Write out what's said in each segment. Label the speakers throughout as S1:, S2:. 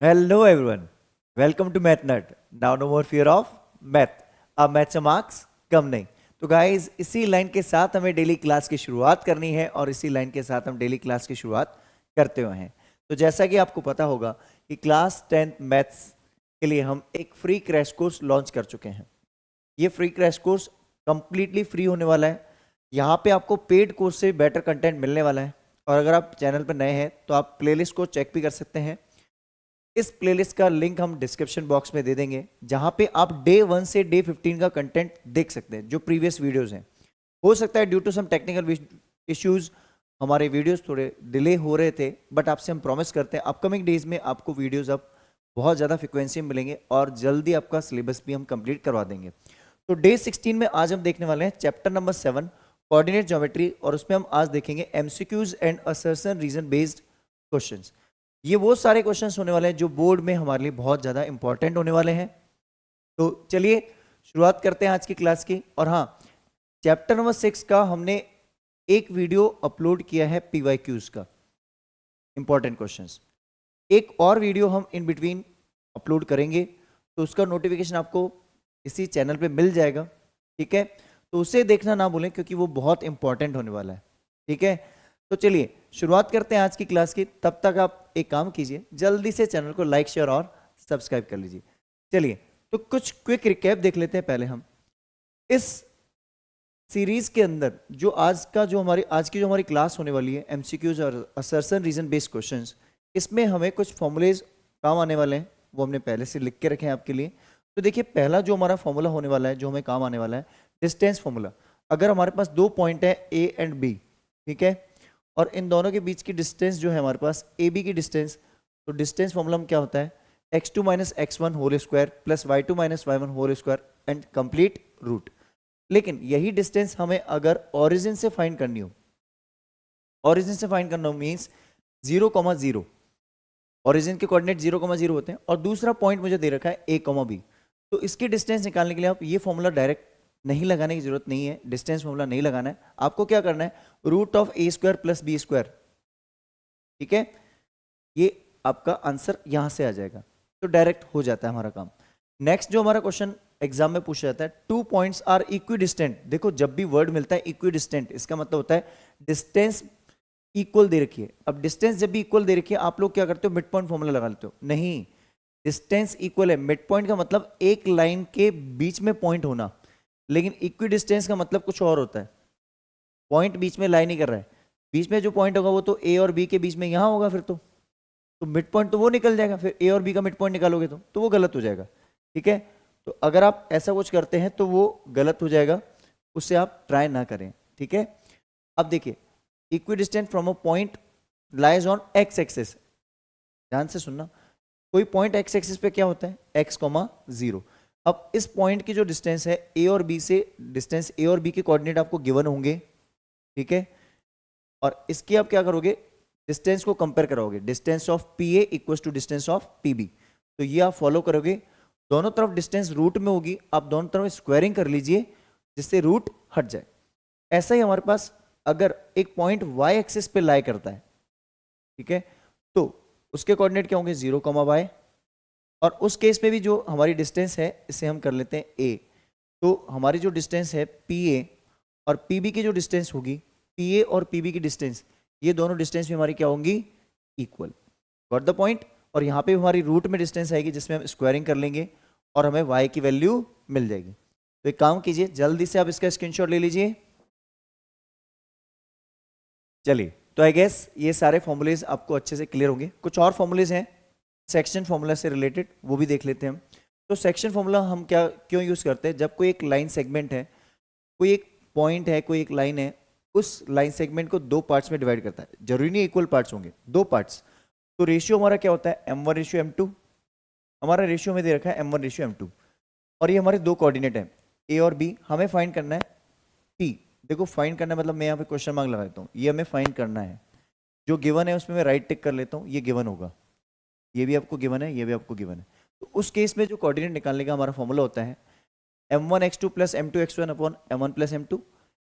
S1: Hello everyone. Welcome to Math Nut. Now no more fear of math. अब math से marks कम नहीं। तो guys इसी लाइन के साथ हमें डेली क्लास की शुरुआत करनी है और इसी लाइन के साथ हम डेली क्लास की शुरुआत करते हुए हैं। तो जैसा कि आपको पता होगा कि क्लास 10th मैथ्स के लिए हम एक फ्री क्रैश कोर्स लॉन्च कर चुके हैं। ये free crash course completely free होने वाला है। यहाँ पे आपको पेड कोर्स से बेटर कंटेंट मिलने वाला है और अगर आप चैनल पर नए हैं तो आप प्लेलिस्ट को चेक भी कर सकते हैं। इस प्लेलिस्ट का लिंक हम डिस्क्रिप्शन बॉक्स में दे देंगे जहां पे आप डे 1 से डे 15 का कंटेंट देख सकते हैं जो प्रीवियस वीडियोस हैं। हो सकता है due to some technical issues हमारे वीडियोस थोड़े डिले हो रहे थे, बट आपसे हम प्रॉमिस करते हैं अपकमिंग डेज में आपको वीडियोस अब बहुत ज़्यादा फ्रिक्वेंसी में मिलेंगे और जल्दी आपका सिलेबस भी हम कंप्लीट करवा देंगे। तो डे 16 में आज हम देखने वाले हैं चैप्टर नंबर 7 कोऑर्डिनेट ज्योमेट्री और उसमें हम आज देखेंगे MCQs and assertion reason based questions. ये वो सारे क्वेश्चंस होने वाले हैं जो बोर्ड में हमारे लिए बहुत ज़्यादा इंपॉर्टेंट होने वाले हैं। तो चलिए शुरुआत करते हैं आज की क्लास की। और हाँ, चैप्टर नंबर 6 का हमने एक वीडियो अपलोड किया है पीवाईक्यूज का, इंपॉर्टेंट क्वेश्चंस। एक और वीडियो हम इन बिटवीन अपलोड करेंगे तो उसका नोटिफिकेशन आपको इसी चैनल पे मिल जाएगा, ठीक है। तो उसे देखना ना भूलें क्योंकि वो बहुत इंपॉर्टेंट होने वाला है, ठीक है। तो चलिए शुरुआत करते हैं आज की क्लास की। तब तक आप एक काम कीजिए, जल्दी से चैनल को लाइक शेयर और सब्सक्राइब कर लीजिए। चलिए तो कुछ क्विक रिकैप देख लेते हैं पहले हम। इस सीरीज के अंदर जो आज की जो हमारी क्लास होने वाली है एमसीक्यूज और असर्शन रीजन बेस्ड क्वेश्चंस, इसमें हमें कुछ फॉर्मूलेज काम आने वाले हैं, वो हमने पहले से लिख के रखे हैं आपके लिए। तो देखिए पहला जो हमारा फॉर्मूला होने वाला है जो हमें काम आने वाला है डिस्टेंस फॉर्मूला। अगर हमारे पास दो पॉइंट है ए एंड बी, ठीक है, और इन दोनों के बीच की डिस्टेंस जो है हमारे पास ए बी की डिस्टेंस, तो डिस्टेंस फॉर्मूला में क्या होता है x2 minus x1 whole square plus y2 minus y1 whole square and complete root. लेकिन यही डिस्टेंस हमें अगर ओरिजिन से फाइंड करनी हो, ओरिजिन से फाइंड करना हो मीन्स 0,0, ओरिजिन के कोऑर्डिनेट 0,0 होते हैं और दूसरा पॉइंट मुझे दे रखा है a, b, तो इसकी डिस्टेंस निकालने के लिए आप ये फॉर्मूला डायरेक्ट नहीं लगाने की जरूरत नहीं है, डिस्टेंस फॉर्मूला नहीं लगाना है। आपको क्या करना है, root of a square plus b square, ठीक है, ये आपका आंसर यहां से आ जाएगा, तो डायरेक्ट हो जाता है हमारा काम। नेक्स्ट जो हमारा क्वेश्चन एग्जाम में पूछा जाता है, टू पॉइंट्स आर इक्विडिस्टेंट। देखो जब भी वर्ड मिलता है इक्विडिस्टेंट, इसका मतलब होता है डिस्टेंस इक्वल दे रखी है। अब डिस्टेंस जब भी इक्वल दे रखी है आप लोग क्या करते हो, मिड पॉइंट फॉर्मूला लगा लेते हो। नहीं, डिस्टेंस इक्वल है, मिड पॉइंट का मतलब एक लाइन के बीच में पॉइंट होना, लेकिन इक्वी डिस्टेंस का मतलब कुछ और होता है। पॉइंट बीच में लाई नहीं कर रहा है, बीच में जो पॉइंट होगा वो तो ए और बी के बीच में यहां होगा, फिर तो मिड पॉइंट तो वो निकल जाएगा, फिर ए और बी का मिड पॉइंट निकालोगे तो वो गलत हो जाएगा, ठीक है। तो अगर आप ऐसा कुछ करते हैं तो वो गलत हो जाएगा, उससे आप ट्राई ना करें, ठीक है। अब देखिए equi distance from a point lies on x axis, ध्यान से सुनना, कोई पॉइंट एक्स एक्सिस पे क्या होता है x,0। अब इस पॉइंट की जो डिस्टेंस है ए और बी से, डिस्टेंस ए और बी के कोऑर्डिनेट आपको गिवन होंगे, ठीक है, और इसकी आप क्या करोगे, डिस्टेंस को कंपेयर कराओगे, distance of P A equal to distance of P B. तो ये आप फॉलो करोगे, दोनों तरफ डिस्टेंस रूट में होगी, आप दोनों तरफ स्क्वायरिंग कर लीजिए जिससे रूट हट जाए। ऐसा ही हमारे पास अगर एक पॉइंट वाई एक्सिस पे लाई करता है, ठीक है, तो उसके कोऑर्डिनेट क्या होंगे 0,y, और उस केस में भी जो हमारी डिस्टेंस है इसे हम कर लेते हैं a। तो हमारी जो डिस्टेंस है PA और PB की जो डिस्टेंस होगी, PA और PB की डिस्टेंस, ये दोनों डिस्टेंस भी हमारी क्या होंगी, इक्वल। Got the point. और यहाँ पे हमारी रूट में डिस्टेंस आएगी जिसमें हम स्क्वायरिंग कर लेंगे और हमें y की वैल्यू मिल जाएगी। तो एक काम कीजिए, जल्दी से आप इसका स्क्रीनशॉट ले लीजिए। चलिए तो आई गेस ये सारे फॉर्मूलेज आपको अच्छे से क्लियर होंगे। कुछ और फॉर्मूलेज हैं सेक्शन फॉर्मूला से रिलेटेड, वो भी देख लेते हैं हम। तो सेक्शन फॉर्मूला हम क्या क्यों यूज़ करते हैं, जब कोई एक लाइन सेगमेंट है, कोई एक पॉइंट है, कोई एक लाइन है, उस लाइन सेगमेंट को दो पार्ट्स में डिवाइड करता है, जरूरी नहीं इक्वल पार्ट्स होंगे, दो पार्ट्स। तो रेशियो हमारा क्या होता है m1:m2, हमारा रेशियो में दे रखा है m1:m2, और ये हमारे दो कोऑर्डिनेट हैं ए और बी, हमें फाइंड करना है p। देखो फाइंड करना है मतलब मैं यहाँ पे क्वेश्चन मार्क लगा देता हूँ, ये हमें फाइंड करना है, जो गिवन है उसमें मैं राइट टिक कर लेता हूँ, ये गिवन होगा, ये भी आपको गिवन है, ये भी आपको गिवन है। तो उस केस में जो कोऑर्डिनेट निकालने का हमारा फॉर्मूला होता है m1x2 plus m2x1 upon m1 plus m2,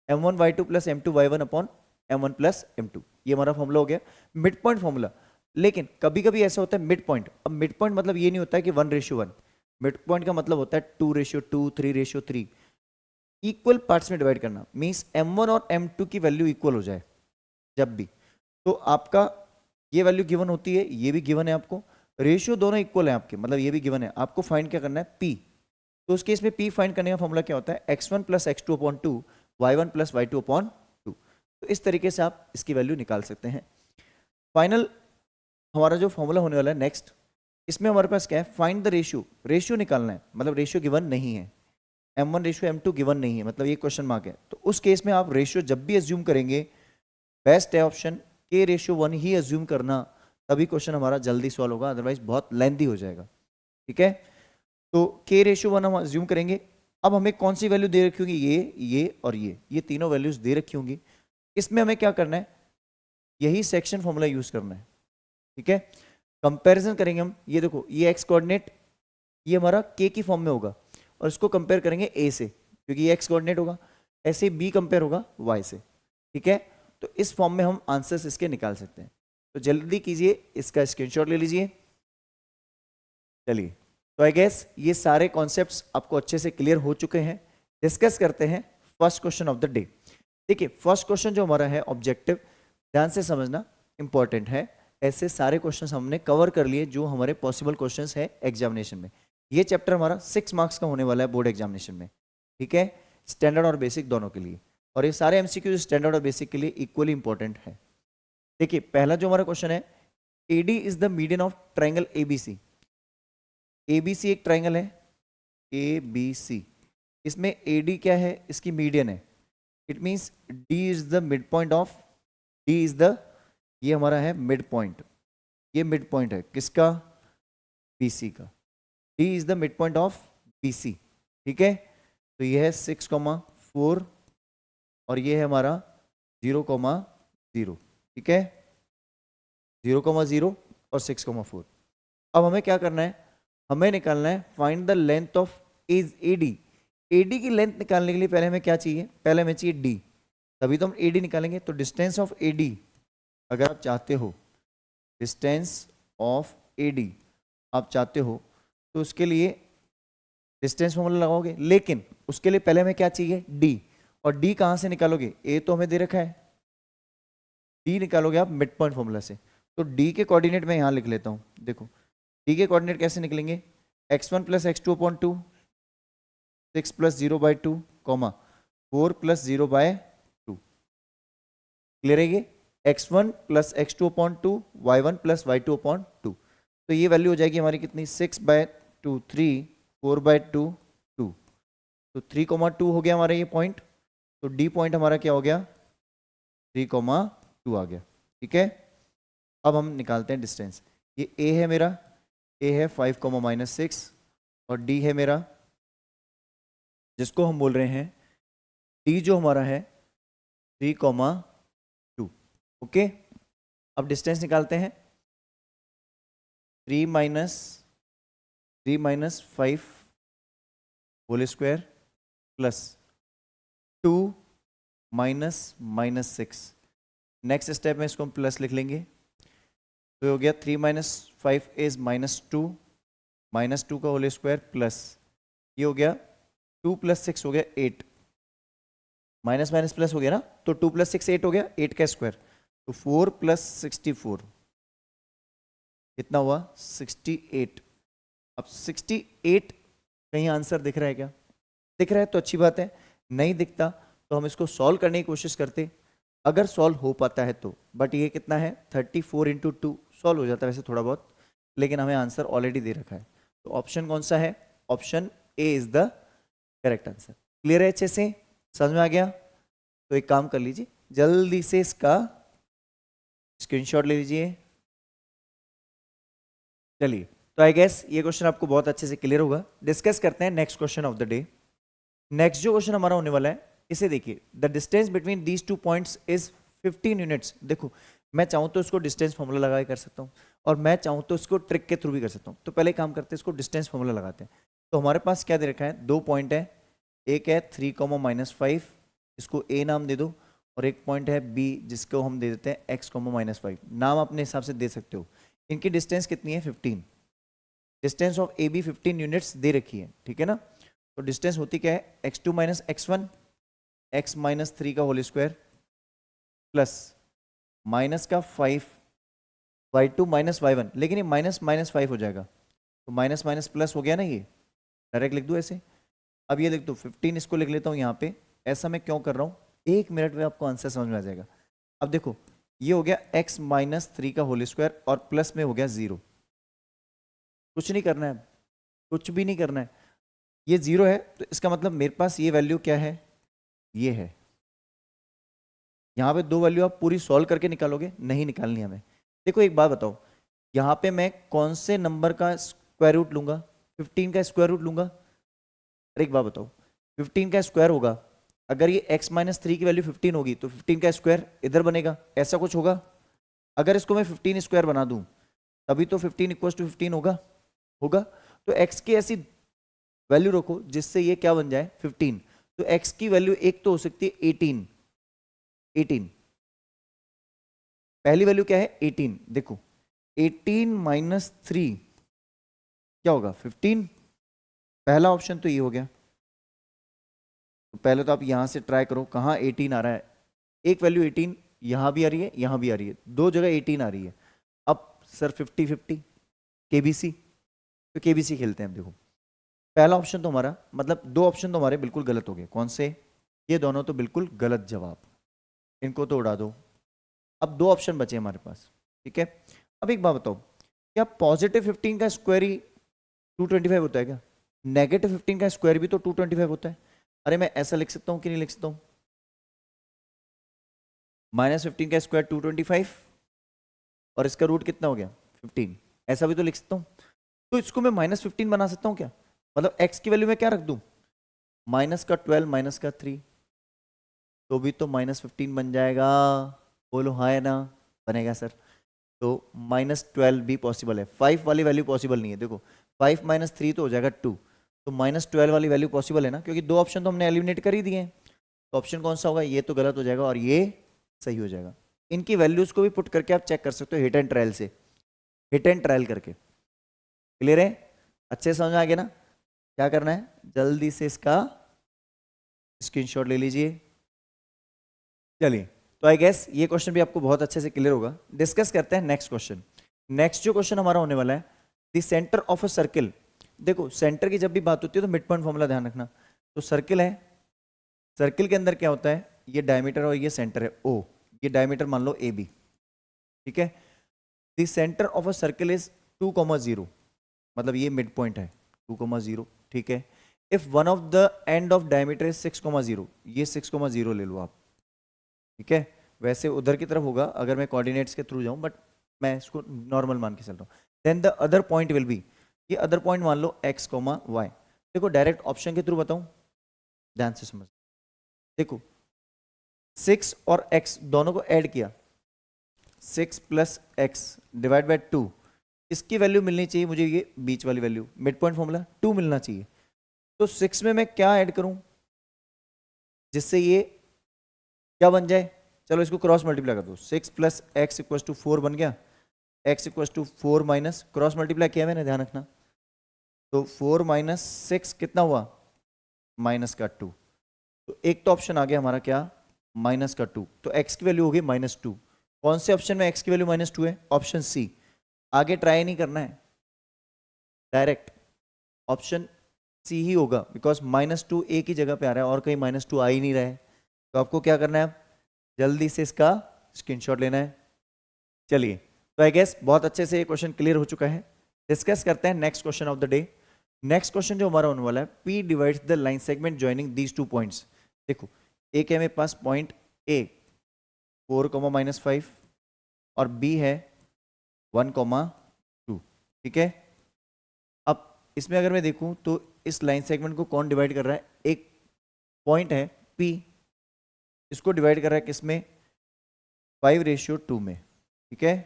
S1: m1y2 plus m2y1 upon m1 plus m2, ये हमारा फॉर्मूला हो गया मिड पॉइंट फॉर्मूला। लेकिन कभी कभी ऐसा होता है मिड पॉइंट। अब मिड पॉइंट मतलब ये नहीं होता है कि 1:1। मिड पॉइंट का मतलब होता है 2:2, 3:3। इक्वल पार्ट्स में डिवाइड करना मीन्स m1 और m2 की वैल्यू इक्वल हो जाए जब भी, तो आपका ये वैल्यू गिवन होती है, ये भी गिवन है आपको, रेशियो दोनों इक्वल है आपके, मतलब ये भी गिवन है, आपको फाइंड क्या करना है, p। तो उस केस में p फाइंड करने का फॉर्मूला क्या होता है, x1 plus x2 upon 2, y1 plus y2 upon 2। तो इस तरीके से आप इसकी वैल्यू निकाल सकते हैं। फाइनल हमारा जो फॉर्मूला होने वाला है नेक्स्ट, इसमें हमारे पास क्या है, फाइंड द रेशियो। रेशियो निकालना है, मतलब रेशियो गिवन नहीं है, m1 रेशियो m2 गिवन नहीं है, मतलब ये क्वेश्चन मार्क है। तो उस केस में आप रेशियो जब भी एज्यूम करेंगे, बेस्ट है ऑप्शन k:1 ही एज्यूम करना, तभी क्वेश्चन हमारा जल्दी सॉल्व होगा, अदरवाइज बहुत लेंथी हो जाएगा। ठीक है, तो k:1 हम एज्यूम करेंगे। अब हमें कौन सी वैल्यू दे रखी होगी, ये और ये तीनों वैल्यूज दे रखी होंगी। इसमें हमें क्या करना है, यही सेक्शन फॉर्मूला यूज करना है। ठीक है, कंपैरिजन करेंगे हम, ये देखो ये एक्स कोऑर्डिनेट ये हमारा k की फॉर्म में होगा, और इसको कंपेयर करेंगे a से, क्योंकि ये एक्स कोऑर्डिनेट होगा, ऐसे b कंपेयर होगा y से। ठीक है, तो इस फॉर्म में हम आंसर्स इसके निकाल सकते हैं। तो जल्दी कीजिए, इसका स्क्रीनशॉट ले लीजिए। चलिए, तो आई गेस ये सारे कॉन्सेप्ट्स आपको अच्छे से क्लियर हो चुके हैं। डिस्कस करते हैं first question of the day. देखिए फर्स्ट क्वेश्चन जो हमारा है ऑब्जेक्टिव, ध्यान से समझना, इंपॉर्टेंट है। ऐसे सारे क्वेश्चंस हमने कवर कर लिए जो हमारे पॉसिबल क्वेश्चंस है एग्जामिनेशन में। ये चैप्टर हमारा 6 मार्क्स का होने वाला है बोर्ड एग्जामिनेशन में। ठीक है, स्टैंडर्ड और बेसिक दोनों के लिए, और ये सारे एमसीक्यू स्टैंडर्ड और बेसिक के लिए इक्वली इंपॉर्टेंट है। देखिए पहला जो हमारा क्वेश्चन है, AD is the median of triangle ABC. ABC एक ट्राइंगल है, एबीसी, इसमें एडी क्या है, इसकी मीडियन है। It means D is the mid point of, D is the, ये हमारा है मिड पॉइंट, ये मिड पॉइंट है किसका, बीसी का। D is the mid point of BC. ठीक है, तो ये है 6,4 और ये है हमारा 0,0। ठीक है, 0,0 और 6,4। अब हमें क्या करना है, हमें निकालना है find the length of is AD. AD की लेंथ निकालने के लिए पहले हमें क्या चाहिए, पहले हमें चाहिए डी, तभी तो हम एडी निकालेंगे। तो डिस्टेंस ऑफ एडी अगर आप चाहते हो, डिस्टेंस ऑफ एडी आप चाहते हो, तो उसके लिए डिस्टेंस फॉर्मूला लगाओगे, लेकिन उसके लिए पहले हमें क्या चाहिए, डी। और डी कहाँ से निकालोगे, ए तो हमें दे रखा है, डी निकालोगे आप मिड पॉइंट फॉर्मूला से। तो डी के कोऑर्डिनेट मैं यहाँ लिख लेता हूँ। देखो डी के कोऑर्डिनेट कैसे निकलेंगे, x1 plus x2 upon 2, 6 plus 0/2, 4 plus 0/2। Clear है ये, x1 plus x2 upon 2, y1 plus y2 upon 2। तो ये वैल्यू हो जाएगी हमारी कितनी, 6/2 3, 4/2 2। तो 3,2 हो गया हमारा ये पॉइंट। तो डी पॉइंट हमारा क्या हो गया, 3,2 आ गया। ठीक है, अब हम निकालते हैं डिस्टेंस। ये ए है मेरा, ए है 5,-6 और डी है मेरा, जिसको हम बोल रहे हैं डी जो हमारा है 3,2। ओके, अब डिस्टेंस निकालते हैं। 3 minus 5 whole square plus 2 minus 6। Next step में इसको हम प्लस लिख लेंगे, तो हो गया 3 माइनस 5 इज -2, -2 का होल स्क्वायर प्लस, ये हो गया 2 प्लस 6 हो गया 8, माइनस माइनस प्लस हो गया ना, तो 2 प्लस 6 8 हो गया, 8 का स्क्वायर, तो 4 प्लस 64 कितना हुआ, 68। अब 68 कहीं आंसर दिख रहा है क्या, दिख रहा है तो अच्छी बात है, नहीं दिखता तो हम इसको सॉल्व करने की कोशिश करते, अगर सॉल्व हो पाता है तो। बट ये कितना है, 34 × 2 सॉल्व हो जाता है वैसे थोड़ा बहुत, लेकिन हमें आंसर ऑलरेडी दे रखा है। तो ऑप्शन कौन सा है, option A is the correct answer. Clear है, अच्छे से समझ में आ गया। तो एक काम कर लीजिए, जल्दी से इसका स्क्रीनशॉट ले लीजिए। चलिए, तो आई गेस ये क्वेश्चन आपको बहुत अच्छे से क्लियर होगा। डिस्कस करते हैं next question of the day. Next जो क्वेश्चन हमारा होने वाला है, इसे देखिए, the distance between these 2 points is 15 units. देखो मैं चाहूँ तो इसको डिस्टेंस फॉर्मूला लगा के कर सकता हूँ, और मैं चाहूँ तो इसको ट्रिक के थ्रू भी कर सकता हूँ। तो पहले काम करते हैं, इसको डिस्टेंस फॉर्मूला लगाते हैं। तो हमारे पास क्या दे रखा है, 2 पॉइंट है, एक है 3,-5, इसको ए नाम दे दो, और एक पॉइंट है बी जिसको हम दे देते हैं x, -5। नाम अपने हिसाब से दे सकते हो, इनकी डिस्टेंस कितनी है 15, distance of A B 15 units दे रखी है, ठीक है ना। तो डिस्टेंस होती क्या है, x2 minus x1 x minus 3 का होल स्क्वायर प्लस माइनस का 5 y2 माइनस y1, लेकिन ये माइनस माइनस 5 हो जाएगा, तो माइनस माइनस प्लस हो गया ना, ये डायरेक्ट लिख दूँ ऐसे। अब ये लिख दो 15, इसको लिख लेता हूँ यहाँ पे। ऐसा मैं क्यों कर रहा हूँ, 1 मिनट में आपको आंसर समझ में आ जाएगा। अब देखो ये हो गया x माइनस 3 का होल स्क्वायर और प्लस में हो गया 0। कुछ नहीं करना है, कुछ भी नहीं करना है, ये 0 है तो इसका मतलब मेरे पास ये वैल्यू क्या है, ये है। यहाँ पे दो वैल्यू आप पूरी सॉल्व करके निकालोगे, नहीं निकालनी हमें। देखो एक बात बताओ, यहाँ पे मैं कौन से नंबर का स्क्वायर रूट लूंगा, 15 का स्क्वायर रूट लूंगा। अरे एक बात बताओ, 15 का स्क्वायर होगा, अगर ये x माइनस 3 की वैल्यू 15 होगी तो 15 का स्क्वायर इधर बनेगा, ऐसा कुछ होगा। अगर इसको मैं 15 स्क्वायर बना दूं तभी तो 15 इक्वल टू 15 होगा, होगा। तो x की ऐसी वैल्यू रखो जिससे ये क्या बन जाए 15। तो x की वैल्यू एक तो हो सकती है 18, पहली वैल्यू क्या है 18। देखो 18 माइनस 3 क्या होगा 15, पहला ऑप्शन तो ये हो गया। तो पहले तो आप यहां से ट्राई करो कहां 18 आ रहा है, एक वैल्यू 18 यहां भी आ रही है, यहां भी आ रही है, दो जगह 18 आ रही है। अब सर 50-50 केबीसी, तो केबीसी खेलते हैं। अब देखो पहला ऑप्शन तो हमारा, मतलब दो ऑप्शन तो हमारे बिल्कुल गलत हो गए, कौन से, ये दोनों तो बिल्कुल गलत जवाब, इनको तो उड़ा दो। अब दो ऑप्शन बचे हमारे पास, ठीक है। अब एक बात बताओ, क्या पॉजिटिव 15 का स्क्वायर ही 225 होता है क्या, नेगेटिव 15 का स्क्वायर भी तो 225 होता है। अरे मैं ऐसा लिख सकता हूं कि नहीं लिख सकता हूं, माइनस 15 का स्क्वायर 225 और इसका रूट कितना हो गया 15, ऐसा भी तो लिख सकता हूं। तो इसको मैं माइनस 15 बना सकता हूं क्या, मतलब x की वैल्यू में क्या रख दूं, माइनस का 12 माइनस का 3, तो भी तो माइनस 15 बन जाएगा। बोलो हाँ है ना, बनेगा सर। तो माइनस 12 भी पॉसिबल है, 5 वाली वैल्यू पॉसिबल नहीं है। देखो 5 माइनस 3 तो हो जाएगा 2, तो माइनस 12 वाली वैल्यू पॉसिबल है ना, क्योंकि दो ऑप्शन तो हमने एलिमिनेट कर ही दिए हैं। तो ऑप्शन कौन सा होगा, ये तो गलत हो जाएगा और ये सही हो जाएगा। इनकी वैल्यूज को भी पुट करके आप चेक कर सकते हो हिट एंड ट्रायल से, हिट एंड ट्रायल करके। क्लियर है, अच्छे से समझ में आ गया ना। क्या करना है, जल्दी से इसका स्क्रीनशॉट ले लीजिए। चलिए, तो आई गेस ये क्वेश्चन भी आपको बहुत अच्छे से क्लियर होगा। डिस्कस करते हैं नेक्स्ट क्वेश्चन। नेक्स्ट जो क्वेश्चन हमारा होने वाला है, the centre of a circle. देखो सेंटर की जब भी बात होती है तो मिड पॉइंट फॉर्मूला ध्यान रखना। तो सर्किल है, सर्किल के अंदर क्या होता है, ये डायमीटर और ये सेंटर है ओ, ये डायमीटर मान लो ए बी, ठीक है। The centre of a circle is 2,0, मतलब ये मिड पॉइंट है 2,0, ठीक है। If one of the end of diameter is 6,0, ये 6,0 ले लो आप, ठीक है। वैसे उधर की तरफ होगा अगर मैं कोऑर्डिनेट्स के थ्रू जाऊं, बट मैं इसको नॉर्मल मान के चल रहा हूं। Then the other point will be, ये अदर पॉइंट मान लो x, y। देखो डायरेक्ट ऑप्शन के थ्रू बताऊं, ध्यान से समझ। देखो 6 और x दोनों को ऐड किया, 6 प्लस एक्स डिवाइड बाई 2, इसकी वैल्यू मिलनी चाहिए मुझे, ये बीच वाली वैल्यू मिड पॉइंट फॉर्मूला 2 मिलना चाहिए। तो 6 में मैं क्या ऐड करूं जिससे ये क्या बन जाए, चलो इसको क्रॉस मल्टीप्लाई कर दो, 6 प्लस एक्स इक्वल टू 4 बन गया, x equal to 4 minus, cross multiply किया मैंने ध्यान रखना। तो 4 माइनस 6 कितना हुआ, माइनस का 2। तो एक तो ऑप्शन आ गया हमारा क्या, माइनस का 2, तो x की वैल्यू होगी -2। कौन से ऑप्शन में x की वैल्यू -2 है, ऑप्शन सी। आगे ट्राई नहीं करना है, डायरेक्ट ऑप्शन सी ही होगा, बिकॉज -2 एक ही जगह पे आ रहा है और कहीं -2 आ ही नहीं रहा है। तो आपको क्या करना है, जल्दी से इसका स्क्रीनशॉट लेना है। चलिए, तो आई गेस बहुत अच्छे से ये क्वेश्चन क्लियर हो चुका है। डिस्कस करते हैं next question of the day. Next question जो हमारा होने वाला है, P divides the line segment joining these two points. देखो एक है मेरे पास पॉइंट A 4,-5 और B है 1,2, ठीक है। अब इसमें अगर मैं देखूं तो इस लाइन सेगमेंट को कौन डिवाइड कर रहा है, एक पॉइंट है P, इसको डिवाइड कर रहा है किसमें, 5:2 में, ठीक है,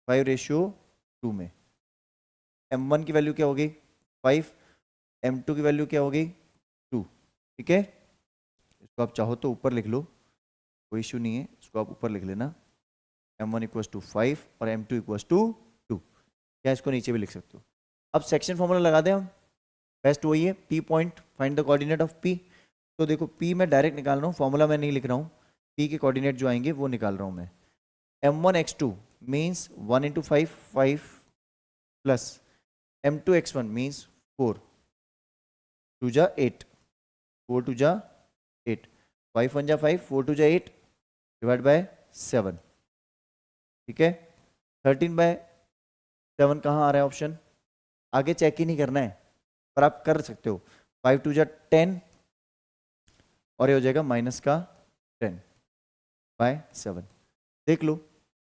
S1: 5:2 में। m1 की वैल्यू क्या होगी 5, m2 की वैल्यू क्या होगी 2, ठीक है। इसको आप चाहो तो ऊपर लिख लो, कोई इशू नहीं है, इसको आप ऊपर लिख लेना, m1 इक्वल्स टू 5 और m2 इक्वल्स टू 2। या इसको नीचे भी लिख सकते हो। अब सेक्शन फॉर्मूला लगा दें हम, बेस्ट वही है, P point find the coordinate of P। तो देखो P मैं डायरेक्ट निकाल रहा हूँ, फॉर्मूला मैं नहीं लिख रहा हूँ, P के कोऑर्डिनेट जो आएंगे वो निकाल रहा हूँ मैं। M1 x2 means 1 into 5 5 plus M2 x1 means 4 2 जा 8 4 2 जा 8 5 1 जा 5 4 2 जा 8 डिवाइड बाय 7। ठीक है, 13/7 कहाँ आ रहा है ऑप्शन, आगे चेक ही नहीं करना है पर आप कर सकते हो। 5 2 जा 10 और ये हो जाएगा माइनस का 10/7। देख लो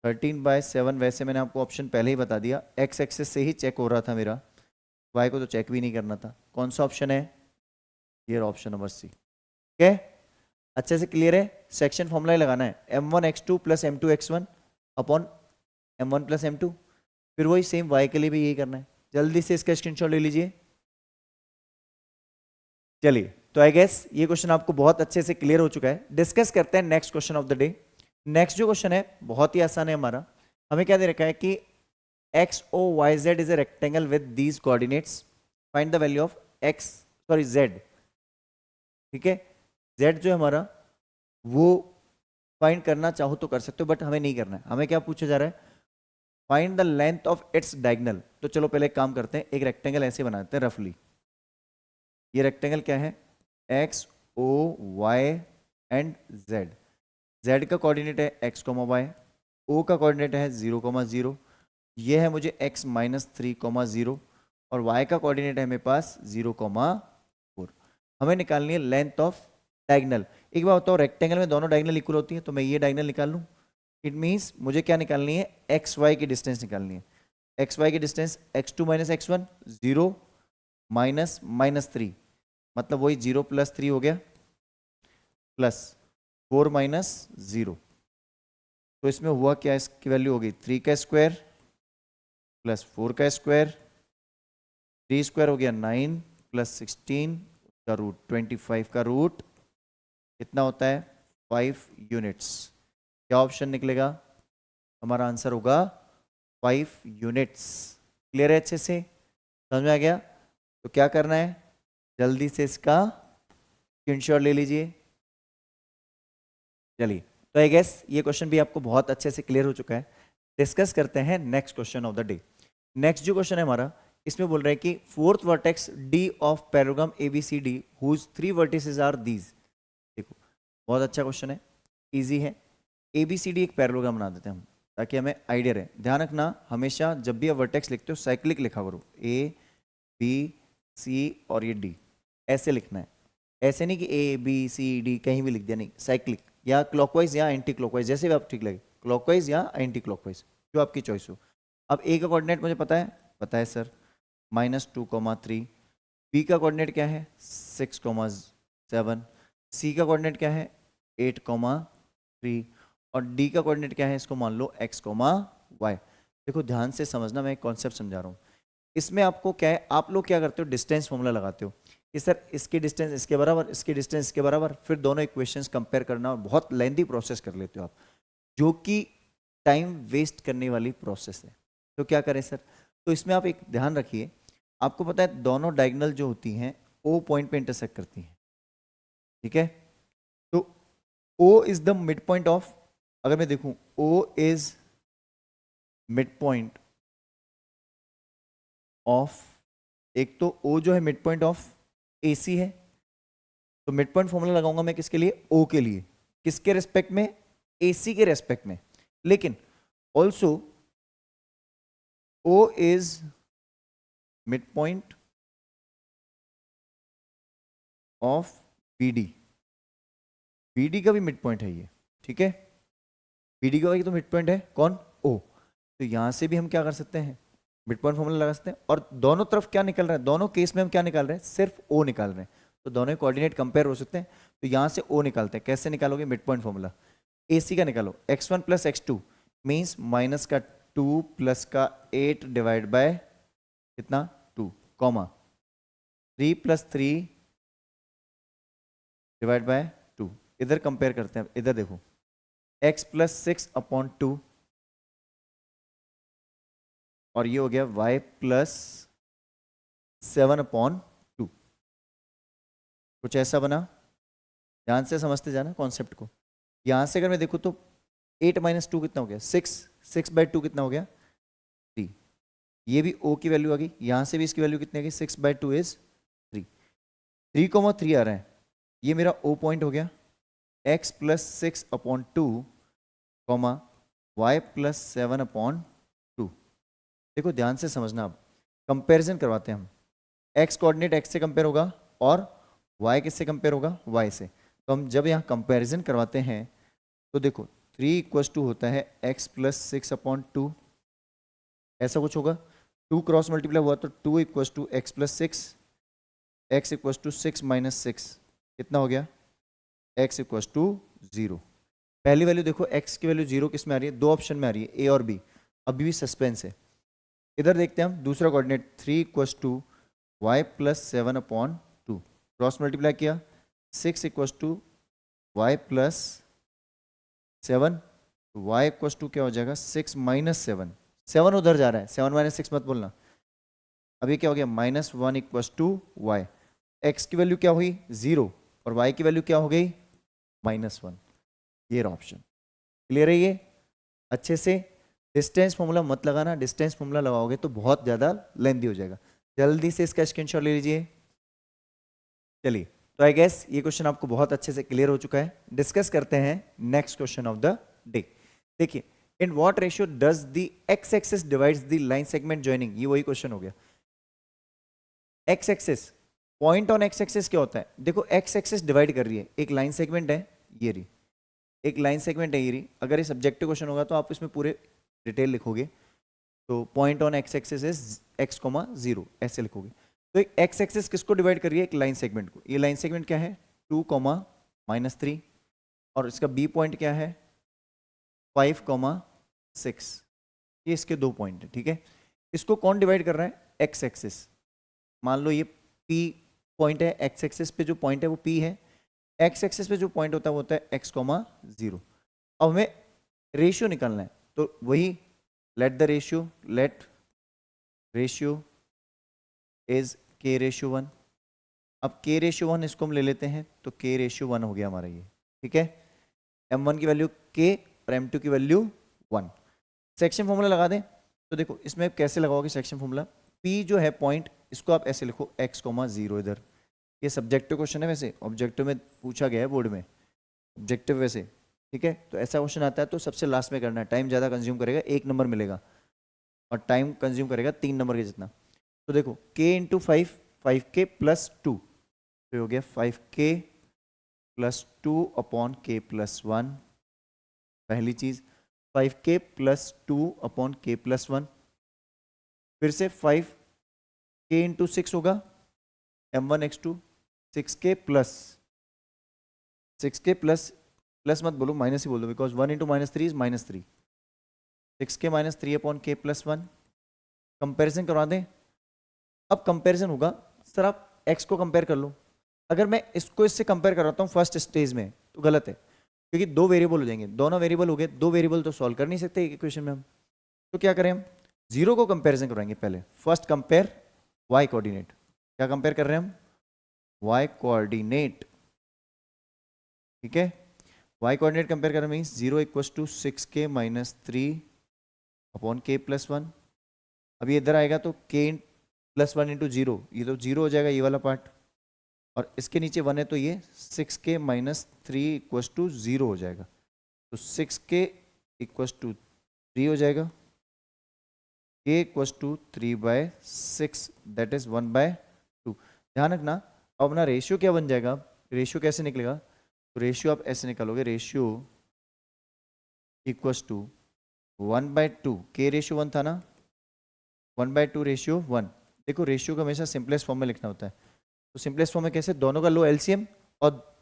S1: 13/7, वैसे मैंने आपको ऑप्शन पहले ही बता दिया, एक्स एक्सेस से ही चेक हो रहा था मेरा, वाई को तो चेक भी नहीं करना था। कौन सा ऑप्शन है, ये ऑप्शन नंबर सी। ठीक है, अच्छे से क्लियर है। सेक्शन फॉर्मूला ही लगाना है, m1 x2 plus m2 x1 upon m1 plus m2। फिर वही सेम y के लिए भी यही करना है। जल्दी से इसका स्क्रीनशॉट ले लीजिए। चलिए, तो आई गेस ये क्वेश्चन आपको बहुत अच्छे से क्लियर हो चुका है। डिस्कस करते हैं next question of the day. Next जो क्वेश्चन है बहुत ही आसान है हमारा। हमें क्या दे रखा है कि X O Y Z is a rectangle with these coordinates, find the value of X sorry Z. ठीक है, जेड जो है हमारा वो फाइंड करना चाहो तो कर सकते हो, बट हमें नहीं करना है। हमें क्या पूछा जा रहा है, find the length of its diagonal. तो चलो पहले एक काम करते हैं, एक रेक्टेंगल ऐसे बनाते हैं रफली। ये रेक्टेंगल क्या है, X O Y and Z. Z का कोऑर्डिनेट है एक्स कोमा वाई, ओ का कोऑर्डिनेट है 0,0, ये है मुझे x -3,0 और y का कोऑर्डिनेट है मेरे पास 0,4। हमें निकालनी है लेंथ ऑफ डायगोनल। एक बार बताओ, रेक्टेंगल में दोनों डायगोनल इक्वल होती है, तो मैं ये डायगोनल निकाल लूँ। इट मीन्स मुझे क्या निकालनी है, एक्स वाई की डिस्टेंस निकालनी है। एक्स वाई की डिस्टेंस x2 - x1 0 -3, मतलब वही 0 + 3 हो गया प्लस 4 - 0। तो इसमें हुआ क्या, इसकी वैल्यू होगी 3 का स्क्वायर प्लस 4 का स्क्वायर, 3 स्क्वायर हो गया 9 प्लस 16 का रूट 25 का रूट कितना होता है 5 यूनिट्स। क्या ऑप्शन निकलेगा, हमारा आंसर होगा 5 यूनिट्स। क्लियर है, अच्छे से समझ में आ गया। तो क्या करना है, जल्दी से इसका स्क्रीनशॉट ले लीजिए। चलिए, तो आई गेस ये क्वेश्चन भी आपको बहुत अच्छे से क्लियर हो चुका है। डिस्कस करते हैं next question of the day. Next जो क्वेश्चन है हमारा, इसमें बोल रहा है कि fourth vertex D of parallelogram ABCD whose 3 vertices are these. देखो बहुत अच्छा क्वेश्चन है, इजी है। ABCD एक पैराग्राम बना देते हैं हम ताकि हमें आइडिया रहे। ध्यान रखना, हमेशा जब भी आप वर्टेक्स लिखते हो साइक्लिक लिखा करो, A B C और ये D ऐसे लिखना है। ऐसे नहीं कि ABCD कहीं भी लिख दिया, नहीं, साइक्लिक या क्लॉकवाइज या एंटी क्लॉकवाइज, जैसे भी आप ठीक लगे, क्लॉकवाइज या एंटी क्लॉकवाइज जो आपकी चॉइस हो। अब ए का कोऑर्डिनेट मुझे पता है सर, -2,3। बी का कोऑर्डिनेट क्या है 6,7। सी का कोऑर्डिनेट क्या है 8,3 और डी का कोऑर्डिनेट क्या है, इसको मान लो x, y। देखो ध्यान से समझना, मैं एक कॉन्सेप्ट समझा रहा हूँ। इसमें आपको क्या है, आप लोग क्या करते हो, डिस्टेंस फॉर्मूला लगाते हो कि सर इसकी डिस्टेंस इसके बराबर, इसकी डिस्टेंस इसके बराबर, फिर दोनों इक्वेशंस कंपेयर करना, और बहुत लेंथी प्रोसेस कर लेते हो आप, जो कि टाइम वेस्ट करने वाली प्रोसेस है। तो क्या करें सर, तो इसमें आप एक ध्यान रखिए, आपको पता है दोनों डायगोनल जो होती हैं O पॉइंट पे इंटरसेक्ट करती हैं। ठीक है, तो O is the mid point of, अगर मैं देखूं O is mid point of, एक तो O जो है मिड पॉइंट ऑफ AC है, तो मिड पॉइंट फॉर्मूला लगाऊंगा मैं किसके लिए, O के लिए, किसके रेस्पेक्ट में, AC के रेस्पेक्ट में। लेकिन also O is mid point of BD, BD का भी मिड पॉइंट है ये। ठीक है, BD का भी तो मिड पॉइंट है, कौन, O। तो यहां से भी हम क्या कर सकते हैं, मिड पॉइंट फॉर्मूला लगा सकते हैं। और दोनों तरफ क्या निकल रहा है, दोनों केस में हम क्या निकाल रहे हैं, सिर्फ O निकाल रहे हैं, तो दोनों कोऑर्डिनेट कंपेयर हो सकते हैं। तो यहां से O निकालते हैं, कैसे निकालोगे, मिड पॉइंट फॉर्मूला AC का निकालो, x1 + x2 means -2 + 8 divide by कितना 2, 3 + 3 डिवाइड बाय 2। इधर कंपेयर करते हैं, इधर देखो x + 6/2 और ये हो गया y प्लस 7/2। कुछ ऐसा बना। ध्यान से समझते जाना कॉन्सेप्ट को। यहां से अगर मैं देखूँ तो 8 - 2 कितना हो गया 6, 6/2 कितना हो गया 3। ये भी o की वैल्यू आ गई, यहां से भी इसकी वैल्यू कितनी आ गई 6/2 इज 3। 3,3 आ रहा है, ये मेरा o पॉइंट हो गया। x plus 6/2 comma y plus 7/2। देखो ध्यान से समझना, अब कंपैरिजन करवाते हैं हम। x कोऑर्डिनेट x से कंपेयर होगा और y किससे कंपेयर होगा y से। तो हम जब यहाँ कंपैरिजन करवाते हैं तो देखो 3 इक्वस टू होता है x प्लस 6/2, ऐसा कुछ होगा। 2 क्रॉस मल्टीप्लाई हुआ तो 2 equals to x plus 6, x equals to 6 minus 6 कितना हो गया x इक्वस टू 0। पहली वैल्यू देखो x की वैल्यू 0 किस में आ रही है, दो ऑप्शन में आ रही है a और b। अभी भी सस्पेंस है। इधर देखते हैं हम दूसरा coordinate 3 equals to y plus 7/2, cross multiply किया 6 equals to y plus 7, y equals to क्या हो जाएगा 6 माइनस 7। 7 उधर जा रहा है, 7 माइनस 6 मत बोलना। अभी क्या हो गया -1 इक्वस टू y। x की वैल्यू क्या हुई 0 और y की वैल्यू क्या हो गई -1। ये रहा ऑप्शन। क्लियर है ये अच्छे से। डिस्टेंस फॉर्मूला मत लगाना, डिस्टेंस फॉर्मूला लगाओगे तो बहुत ज़्यादा लेंथी हो जाएगा। जल्दी से इसका स्क्रीनशॉट ले लीजिए। चलिए, तो आई गेस ये क्वेश्चन आपको बहुत अच्छे से क्लियर हो चुका है। डिस्कस करते हैं next question of the day. देखिए, in what ratio does the x axis divides the line segment joining. ये वही क्वेश्चन हो गया। X axis, point on x axis क्या होता है, देखो एक्स एक्सिस डिवाइड कर रही है, एक लाइन सेगमेंट है ये रही, एक लाइन सेगमेंट है ये रही। अगर ये सब्जेक्टिव क्वेश्चन होगा तो आप इसमें पूरे डिटेल लिखोगे। तो point on x axis is x, 0 ऐसे लिखोगे। तो एक एक्स एक्सिस किसको डिवाइड कर रही है, एक लाइन सेगमेंट को। ये लाइन सेगमेंट क्या है 2, -3 और इसका b पॉइंट क्या है 5, 6। ये इसके दो पॉइंट है, ठीक है। इसको कौन डिवाइड कर रहा है, एक्स एक्सिस। मान लो ये p पॉइंट है, एक्स एक्सिस पे जो पॉइंट है वो p है, एक्स एक्सिस पे जो पॉइंट होता है वो होता है x, 0। अब हमें रेशियो निकालना है, तो वही let the ratio is k/1। अब k/1 इसको हम ले लेते हैं तो k/1 हो गया हमारा ये, ठीक है। m1 की वैल्यू k और m2 की वैल्यू 1। सेक्शन फॉर्मूला लगा दें तो देखो इसमें कैसे लगाओगे सेक्शन फॉर्मूला। p जो है पॉइंट, इसको आप ऐसे लिखो x, 0 इधर। ये सब्जेक्टिव क्वेश्चन है, वैसे ऑब्जेक्टिव में पूछा गया है बोर्ड में, ऑब्जेक्टिव वैसे, ठीक है। तो ऐसा क्वेश्चन आता है तो सबसे लास्ट में करना है, टाइम ज़्यादा कंज्यूम करेगा, 1 नंबर मिलेगा और टाइम कंज्यूम करेगा 3 नंबर के जितना। तो देखो k इंटू 5, 5k प्लस 2, तो हो गया 5k प्लस 2/k+1। पहली चीज 5k प्लस 2/k+1। फिर से 5k इंटू 6 होगा m1 x2, 6k प्लस मत बोलो, माइनस ही बोल दो, because 1 into -3 is -3। 6k - 3/k+1। Comparison करवा दें। अब कंपैरिजन होगा, सर आप x को कंपेयर कर लो। अगर मैं इसको इससे कंपेयर कराता हूँ फर्स्ट स्टेज में तो गलत है, क्योंकि दो वेरिएबल हो जाएंगे, दोनों वेरिएबल हो गए, दो वेरिएबल तो सॉल्व कर नहीं सकते एक इक्वेशन में हम। तो क्या करें हम, जीरो को कंपैरिजन करवाएंगे पहले। First compare y coordinate. क्या कंपेयर कर रहे हैं हम, y कोऑर्डिनेट, ठीक है। y कोऑर्डिनेट कंपेयर कर रहे means 0 equals to 6k - 3/k+1। अब ये इधर आएगा तो k +1 इंटू 0, ये तो 0 हो जाएगा ये वाला पार्ट, और इसके नीचे 1 है तो ये 6k - 3 इक्वल्स टू 0 हो जाएगा। तो 6k इक्वल्स टू 3 हो जाएगा, k equals to 3/6, that is 1/2। ध्यान रखना, अब अपना रेशियो क्या बन जाएगा, रेशियो कैसे निकलेगा, तो रेशियो आप ऐसे निकालोगे, ratio equals to 1/2, k ratio 1 था ना, 1/2 रेशियो 1। देखो रेशियो को हमेशा सिंपलेस्ट फॉर्म में लिखना होता है, तो सिंपलेस्ट फॉर्म में कैसे, दोनों का लो एलसीएम और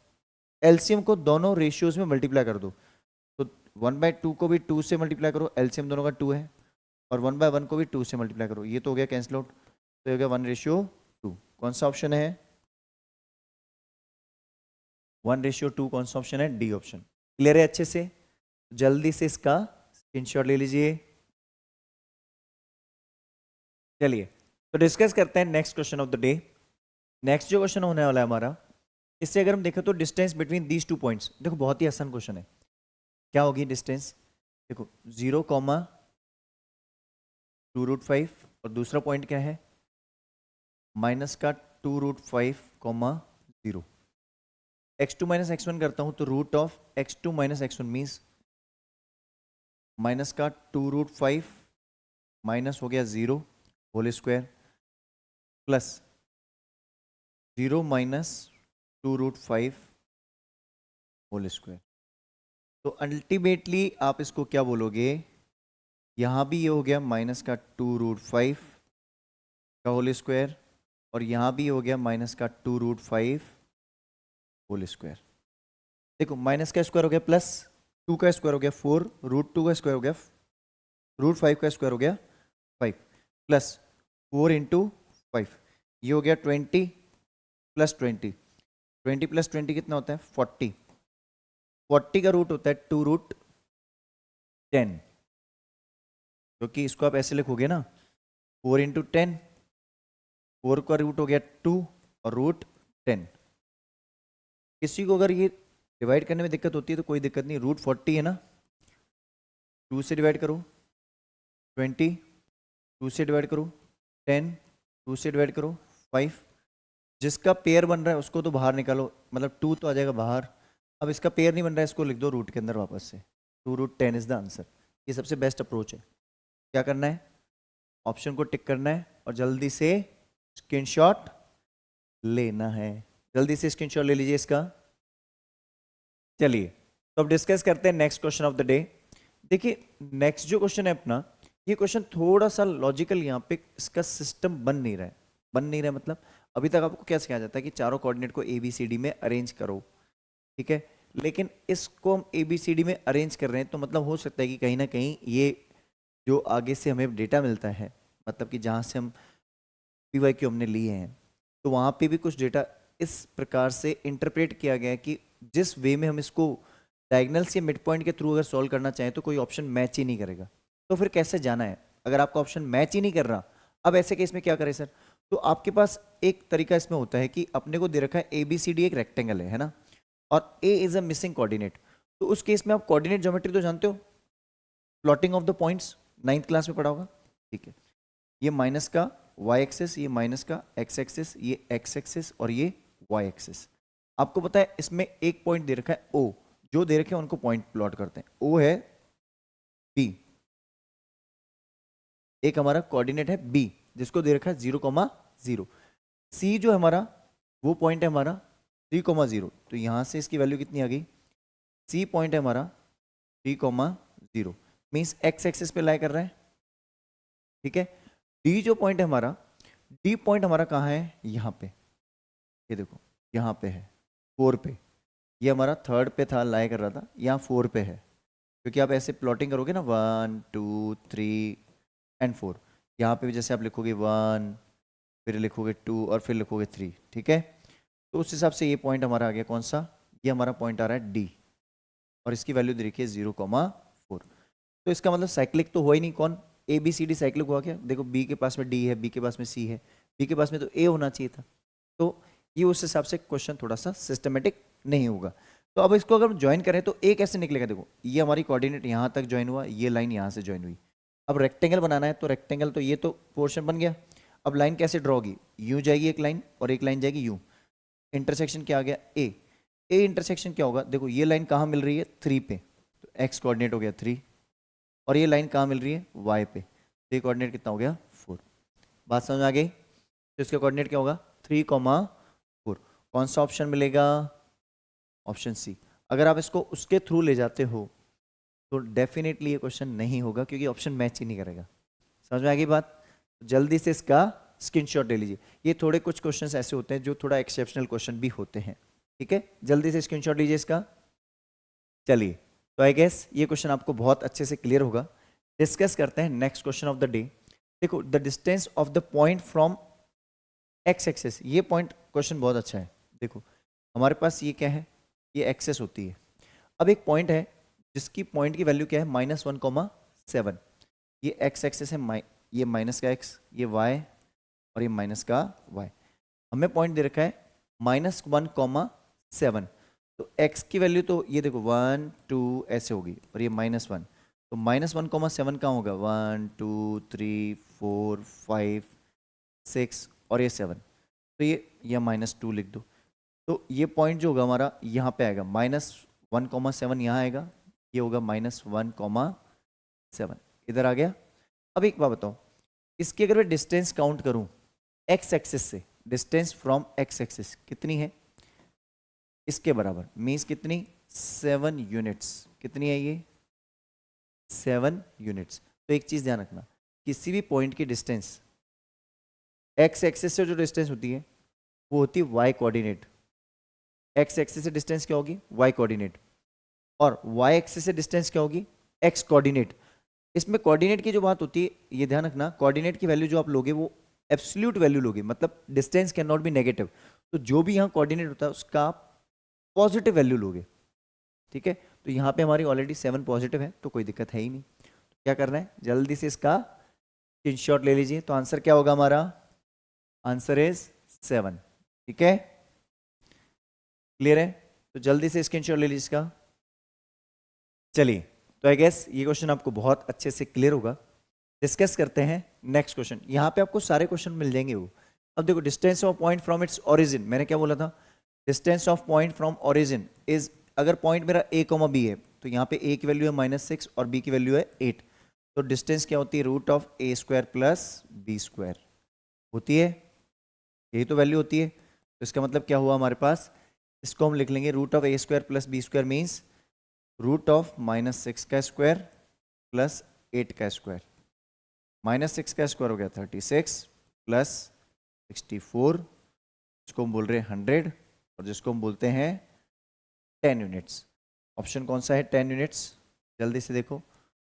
S1: एलसीएम को दोनों रेशियोज में मल्टीप्लाई कर दो। तो 1/2 को भी 2 से मल्टीप्लाई करो, एलसीएम दोनों का 2 है, और 1/1 को भी 2 से मल्टीप्लाई करो, ये तो हो गया कैंसिल आउट, तो हो गया 1/2। कौन सा ऑप्शन है 1/2, कौन सा ऑप्शन है, डी ऑप्शन। क्लियर है अच्छे से, जल्दी से इसका स्क्रीनशॉट ले लीजिए। चलिए तो डिस्कस करते हैं next question of the day. Next जो क्वेश्चन होने वाला है हमारा, इससे अगर हम देखें तो distance between these two points, देखो बहुत ही आसान क्वेश्चन है। क्या होगी डिस्टेंस? देखो 0,2√5 और दूसरा पॉइंट क्या है माइनस का 2√5, 0। x2 माइनस x1 करता हूं तो root of x2 minus x1 means minus का 2√5 माइनस हो गया 0 whole square plus 0 minus 2√5 whole square. तो अल्टीमेटली आप इसको क्या बोलोगे, यहाँ भी ये हो गया माइनस का 2√5 का होल स्क्वायर और यहाँ भी हो गया माइनस का 2√5 होल स्क्वायर। देखो माइनस का स्क्वायर हो गया प्लस 2 का स्क्वायर हो गया 4, √2 का स्क्वायर हो गया, √5 का स्क्वायर हो गया 5 प्लस 4 इंटू 5, ये हो गया 20 प्लस 20, 20 प्लस 20 कितना होता है 40, 40 का रूट होता है 2√10, क्योंकि इसको आप ऐसे लिखोगे ना 4 इंटू 10, 4 का रूट हो गया 2 और √10। किसी को अगर ये डिवाइड करने में दिक्कत होती है तो कोई दिक्कत नहीं, √40 है ना, 2 से डिवाइड करो, 20 2 से डिवाइड करो, 10 2 से डिवाइड करो, 5। जिसका पेयर बन रहा है उसको तो बाहर निकालो, मतलब 2 तो आ जाएगा बाहर। अब इसका पेयर नहीं बन रहा है, इसको लिख दो रूट के अंदर वापस से, 2√10 इज द आंसर। ये सबसे बेस्ट अप्रोच है। क्या करना है, ऑप्शन को टिक करना है और जल्दी से स्क्रीनशॉट लेना है। जल्दी से स्क्रीनशॉट ले लीजिए इसका। चलिए तो अब डिस्कस करते हैं next question of the day. देखिए नेक्स्ट जो क्वेश्चन है अपना, ये क्वेश्चन थोड़ा सा लॉजिकल, यहाँ पे इसका सिस्टम बन नहीं रहा है। बन नहीं रहा है मतलब अभी तक आपको क्या सिखाया जाता है कि चारों कोऑर्डिनेट को ABCD में अरेंज करो, ठीक है। लेकिन इसको हम ABCD में अरेंज कर रहे हैं तो मतलब हो सकता है कि कहीं ना कहीं ये जो आगे से हमें डेटा मिलता है, मतलब कि जहाँ से हम PYQ हमने लिए हैं, तो वहाँ पे भी कुछ डेटा इस प्रकार से इंटरप्रेट किया गया है कि जिस वे में हम इसको डायगोनल्स या मिड पॉइंट के थ्रू अगर सॉल्व करना चाहें तो कोई ऑप्शन मैच ही नहीं करेगा। तो फिर कैसे जाना है अगर आपका ऑप्शन मैच ही नहीं कर रहा? अब ऐसे केस में क्या करें सर? तो आपके पास एक तरीका इसमें होता है कि अपने को दे रखा है ABCD एक रेक्टेंगल है ना, और A is a missing coordinate. तो उस केस में आप कोऑर्डिनेट ज्योमेट्री तो जानते हो, plotting of the points 9th class में पढ़ा होगा, ठीक है। ये माइनस का y एक्सिस, ये माइनस का x एक्सिस, ये x एक्सिस और ये y एक्सिस। आपको पता है इसमें एक पॉइंट दे रखा है O, जो दे रखे हैं उनको पॉइंट प्लॉट करते हैं। O है B, एक हमारा कोऑर्डिनेट है B जिसको दे रखा है 0,0। C जो हमारा वो पॉइंट है हमारा 3,0। तो यहां से इसकी वैल्यू कितनी आ गई? C पॉइंट है हमारा 3,0, मीन्स x एक्सिस पे लाई कर रहा है, ठीक है। D जो पॉइंट है हमारा, D पॉइंट हमारा कहाँ है? यहाँ पे, ये देखो यहाँ पे है 4 पे। ये हमारा 3rd पे था, लाई कर रहा था, यहाँ 4 पे है, क्योंकि आप ऐसे प्लॉटिंग करोगे ना 1 2 3 एंड 4, यहाँ पे भी जैसे आप लिखोगे 1 फिर लिखोगे 2 और फिर लिखोगे 3, ठीक है। तो उस हिसाब से ये पॉइंट हमारा आ गया कौन सा? ये हमारा पॉइंट आ रहा है D और इसकी वैल्यू दे रखी है 0,4। तो इसका मतलब साइक्लिक तो हुआ ही नहीं। कौन? ABCD साइक्लिक हुआ क्या? देखो B के पास में D है, B के पास में C है, B के पास में तो A होना चाहिए था। तो ये उस हिसाब से क्वेश्चन थोड़ा सा सिस्टमेटिक नहीं होगा। तो अब इसको अगर हम ज्वाइन करें तो A कैसे निकलेगा? देखो ये हमारी कोऑर्डिनेट यहाँ तक ज्वाइन हुआ, ये लाइन यहाँ से ज्वाइन हुई। अब रेक्टेंगल बनाना है तो रेक्टेंगल, तो ये तो पोर्शन बन गया। अब लाइन कैसे ड्रॉ होगी? यूँ जाएगी एक लाइन और एक लाइन जाएगी यूँ। इंटरसेक्शन क्या आ गया? A। A इंटरसेक्शन क्या होगा? देखो ये लाइन कहाँ मिल रही है? 3 पे, तो x कोऑर्डिनेट हो गया 3, और ये लाइन कहाँ मिल रही है? y पे, तो ये कोऑर्डिनेट कितना हो गया? 4। बात समझ आ गई? तो इसका कोऑर्डिनेट क्या होगा? 3,4। कौन सा ऑप्शन मिलेगा? Option C. अगर आप इसको उसके थ्रू ले जाते हो तो डेफिनेटली ये क्वेश्चन नहीं होगा, क्योंकि ऑप्शन मैच ही नहीं करेगा। समझ में आ गई बात? जल्दी से इसका स्क्रीनशॉट ले लीजिए। ये थोड़े कुछ क्वेश्चंस ऐसे होते हैं जो थोड़ा एक्सेप्शनल क्वेश्चन भी होते हैं, ठीक है। जल्दी से स्क्रीनशॉट लीजिए इसका। चलिए तो आई गेस ये क्वेश्चन आपको बहुत अच्छे से क्लियर होगा। डिस्कस करते हैं next question of the day. देखो the distance of the point from x axes, ये पॉइंट क्वेश्चन बहुत अच्छा है। देखो हमारे पास ये क्या है? ये एक्सेस होती है। अब एक पॉइंट है जिसकी पॉइंट की वैल्यू क्या है? -1,7। ये एक्स एक्सेस है, ये माइनस का x, ये y और ये माइनस का y। हमें पॉइंट दे रखा है -1,7। तो x की वैल्यू तो ये देखो 1 2 ऐसे होगी और ये -1, तो -1,7 कहाँ होगा? 1 2 3 4 5 6 और ये 7, तो ये या -2 लिख दो। तो ये पॉइंट जो होगा हमारा यहाँ पे आएगा, -1,7 यहाँ आएगा, ये होगा -1,7 इधर आ गया। अब एक बात बताओ, इसकी अगर मैं डिस्टेंस काउंट करूं x एक्सिस से, डिस्टेंस फ्रॉम x एक्सिस कितनी है? इसके बराबर मीन्स कितनी? 7 यूनिट्स। कितनी है ये? 7 यूनिट्स। तो एक चीज़ ध्यान रखना, किसी भी पॉइंट की डिस्टेंस x एक्सिस से जो डिस्टेंस होती है वो होती है y कोऑर्डिनेट। x एक्सिस से डिस्टेंस क्या होगी? y coordinate. और y एक्सिस से डिस्टेंस क्या होगी? x coordinate. इसमें कोऑर्डिनेट की जो बात होती है, ये ध्यान रखना, कोऑर्डिनेट की वैल्यू जो आप लोगे वो एब्सोल्यूट वैल्यू लोगे, मतलब distance can not be negative. तो जो भी यहाँ कोऑर्डिनेट होता है उसका आप पॉजिटिव वैल्यू लोगे, ठीक है? तो यहाँ पे हमारी ऑलरेडी 7 पॉजिटिव है, तो कोई दिक्कत है ही नहीं। तो क्या करना है, जल्दी से इसका स्क्रीनशॉट ले लीजिए। तो आंसर क्या होगा हमारा? आंसर इज 7, ठीक है? क्लियर है? तो जल्दी से स्क्रीनशॉट ले लीजिए इसका। चलिए, तो आई गेस ये क्वेश्चन आपको बहुत अच्छे से क्लियर होगा। डिस्कस करते हैं नेक्स्ट क्वेश्चन। यहाँ पे आपको सारे क्वेश्चन मिल जाएंगे वो। अब देखो, distance of point from its origin, मैंने क्या बोला था? Distance of point from origin is, अगर पॉइंट मेरा a, b है, तो यहाँ पे a की वैल्यू है -6 और b की वैल्यू है 8। तो डिस्टेंस क्या होती है? √a² प्लस b² होती है, यही तो वैल्यू होती है। तो इसका मतलब क्या हुआ हमारे पास? इसको हम लिख लेंगे √a² प्लस b² मीन्स √−6 का स्क्वायर प्लस 8 का स्क्वायर। -6 का स्क्वायर हो गया 36 प्लस 64, जिसको हम बोल रहे हैं 100 और जिसको हम बोलते हैं 10 यूनिट्स। ऑप्शन कौन सा है 10 यूनिट्स? जल्दी से देखो,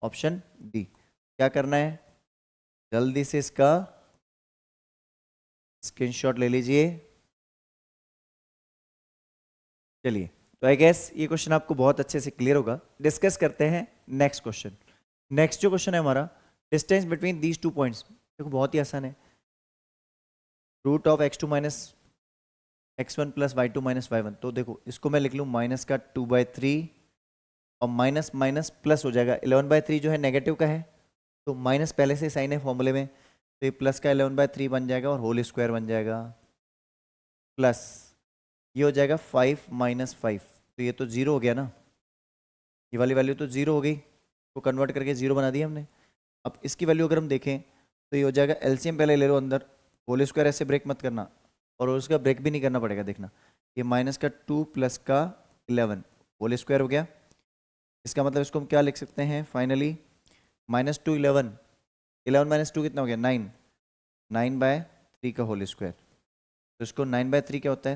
S1: ऑप्शन डी। क्या करना है, जल्दी से इसका स्क्रीनशॉट ले लीजिए। चलिए, तो आई गेस ये क्वेश्चन आपको बहुत अच्छे से क्लियर होगा। डिस्कस करते हैं नेक्स्ट क्वेश्चन। नेक्स्ट जो क्वेश्चन है हमारा, डिस्टेंस बिटवीन दीज 2 पॉइंट्स। देखो बहुत ही आसान है, √x2 minus x1 plus y2 minus y1। तो देखो इसको मैं लिख लूँ माइनस का 2/3 और माइनस माइनस प्लस हो जाएगा। 11/3 जो है नेगेटिव का है, तो माइनस पहले से साइन है फॉर्मूले में, तो ये प्लस का 11/3 बन जाएगा और होल स्क्वायर बन जाएगा, प्लस ये हो जाएगा 5 माइनस 5, तो ये तो जीरो हो गया ना, ये वाली वैल्यू तो जीरो हो गई, तो कन्वर्ट करके जीरो बना दिया हमने। अब इसकी वैल्यू अगर हम देखें तो ये हो जाएगा, एलसीएम पहले ले लो अंदर, होल स्क्वायर ऐसे ब्रेक मत करना और उसका ब्रेक भी नहीं करना पड़ेगा। देखना, ये माइनस का 2 प्लस का 11 होल स्क्वायर हो गया। इसका मतलब इसको हम क्या लिख सकते हैं फाइनली? -2 11, 11 माइनस 2 कितना हो गया? 9, 9/3 का होल स्क्वायर। तो इसको 9/3 क्या होता है?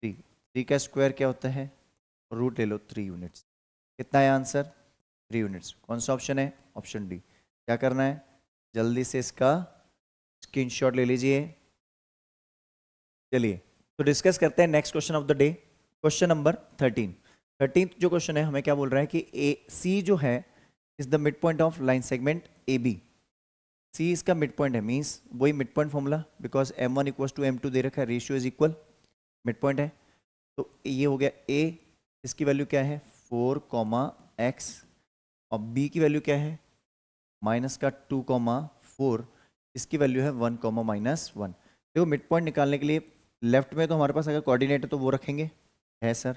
S1: 3, 3 का स्क्वायर क्या होता है? रूट ले लो 3 यूनिट्स। कितना है आंसर? 3 यूनिट्स। कौन सा ऑप्शन है? Option D. क्या करना है, जल्दी से इसका स्क्रीनशॉट ले लीजिए। चलिए, तो डिस्कस करते हैं next question of the day, question number 13 जो क्वेश्चन है हमें क्या बोल रहा है कि ए सी जो है is the mid point of line segment A B. C इसका मिड पॉइंट है, मीन्स वही mid point formula, because m1 equals to m2 दे रखा है, ratio is equal, mid point है। तो ये हो गया ए, इसकी वैल्यू क्या है? 4, और बी की वैल्यू क्या है? माइनस का 2, इसकी वैल्यू है 1, -1। देखो मिड पॉइंट निकालने के लिए लेफ्ट में तो हमारे पास अगर कोऑर्डिनेट है तो वो रखेंगे, है सर।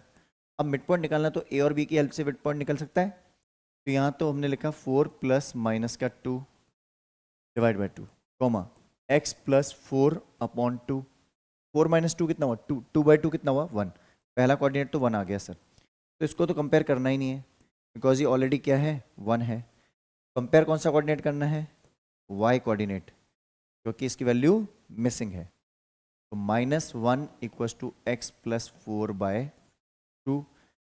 S1: अब मिड पॉइंट निकालना तो ए और बी की हेल्प से मिड पॉइंट निकल सकता है। तो यहाँ तो हमने लिखा 4 plus -2 divide by 2, x plus 4/2। 4 - 2 कितना हुआ? 2, 2/2 कितना हुआ? 1। पहला कोऑर्डिनेट तो 1 आ गया सर, तो इसको तो कंपेयर करना ही नहीं है बिकॉज ये ऑलरेडी क्या है? 1 है। कंपेयर कौन सा कोऑर्डिनेट करना है? y कोऑर्डिनेट, क्योंकि इसकी वैल्यू मिसिंग है। तो -1 equals to x plus 4/2,